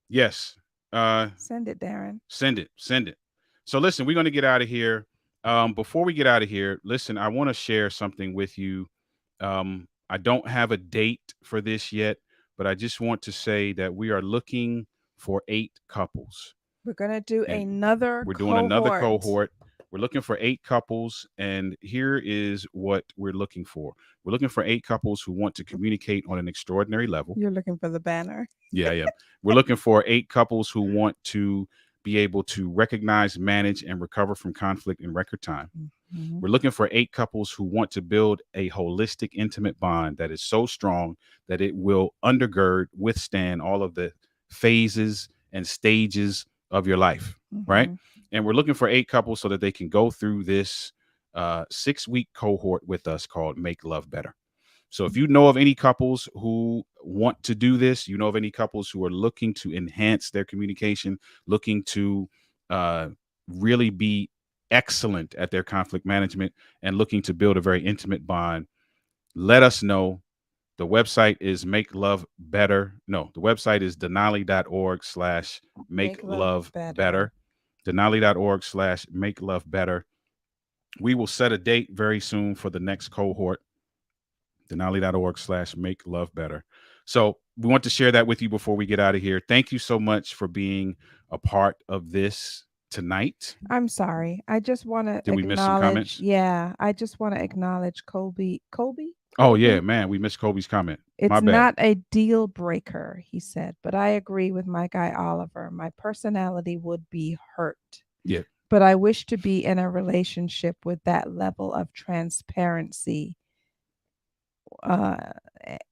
Yes. Uh, Send it, Darren. Send it. Send it. So listen, we're going to get out of here. Before we get out of here, listen, I want to share something with you. I don't have a date for this yet, but I just want to say that we are looking for 8 couples. We're going to do And another we're doing another cohort. cohort. We're looking for 8 couples, and here is what we're looking for. We're looking for 8 couples who want to communicate on an extraordinary level. You're looking for the banner. Yeah, yeah. We're looking for 8 couples who want to be able to recognize, manage, and recover from conflict in record time. Mm-hmm. We're looking for 8 couples who want to build a holistic, intimate bond that is so strong that it will undergird, withstand all of the phases and stages of your life, right? Mm-hmm. And we're looking for 8 couples so that they can go through this 6-week cohort with us called Make Love Better. So if you know of any couples who want to do this, you know of any couples who are looking to enhance their communication, looking to really be excellent at their conflict management, and looking to build a very intimate bond, let us know. The website is Make Love Better. No, the website is denali.org/make love better. Denali.org/make love better. We will set a date very soon for the next cohort. Denali.org/make love better. So we want to share that with you before we get out of here. Thank you so much for being a part of this tonight. I'm sorry. I just want to Did we miss some acknowledge. comments? Yeah, I just want to acknowledge Colby. Colby? Oh yeah, Colby? man, we missed Kobe's comment. My It's bad. not a deal breaker, he said, but I agree with my guy Oliver. My personality would be hurt. Yeah. But I wish to be in a relationship with that level of transparency. Uh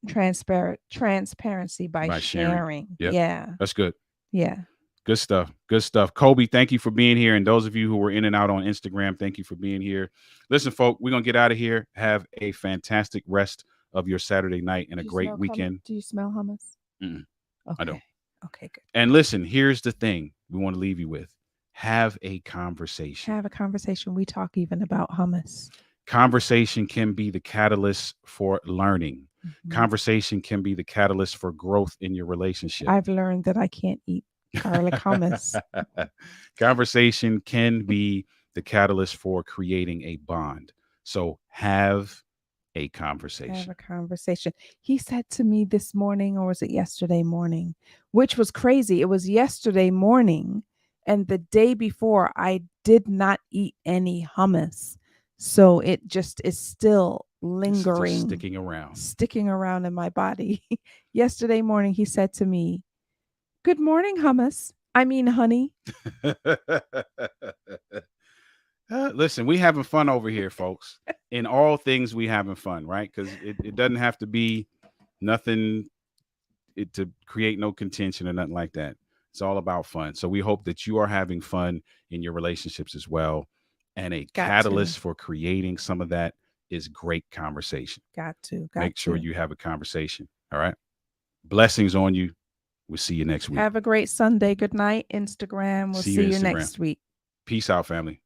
transparency by By sharing. sharing. Yep. Yeah. That's good. Yeah. Good stuff. Good stuff. Kobe, thank you for being here. And those of you who were in and out on Instagram, thank you for being here. Listen, folks, we're going to get out of here. Have a fantastic rest of your Saturday night and a great weekend. Do you smell hummus? Mm-mm, I Okay. don't. Okay, good. And listen, here's the thing we want to leave you with. Have a conversation. Have a conversation. We talk even about hummus. Conversation can be the catalyst for learning. Conversation can be the catalyst for growth in your relationship. I've learned that I can't eat garlic hummus. Conversation can be the catalyst for creating a bond. So have a conversation. Have a conversation. He said to me this morning, or was it yesterday morning, which was crazy. It was yesterday morning. And the day before, I did not eat any hummus. So it just is still lingering, It's just sticking around in my body. Yesterday morning, he said to me, "Good morning, hummus. I mean, honey." Listen, we having fun over here, folks. In all things, we having fun, right? Because it doesn't have to be nothing to create no contention or nothing like that. It's all about fun. So we hope that you are having fun in your relationships as well. And a catalyst for creating some of that is great conversation. Make sure you have a conversation. All right. Blessings on you. We'll see you next week. Have a great Sunday. Good night, Instagram. We'll see you next week. Peace out, family.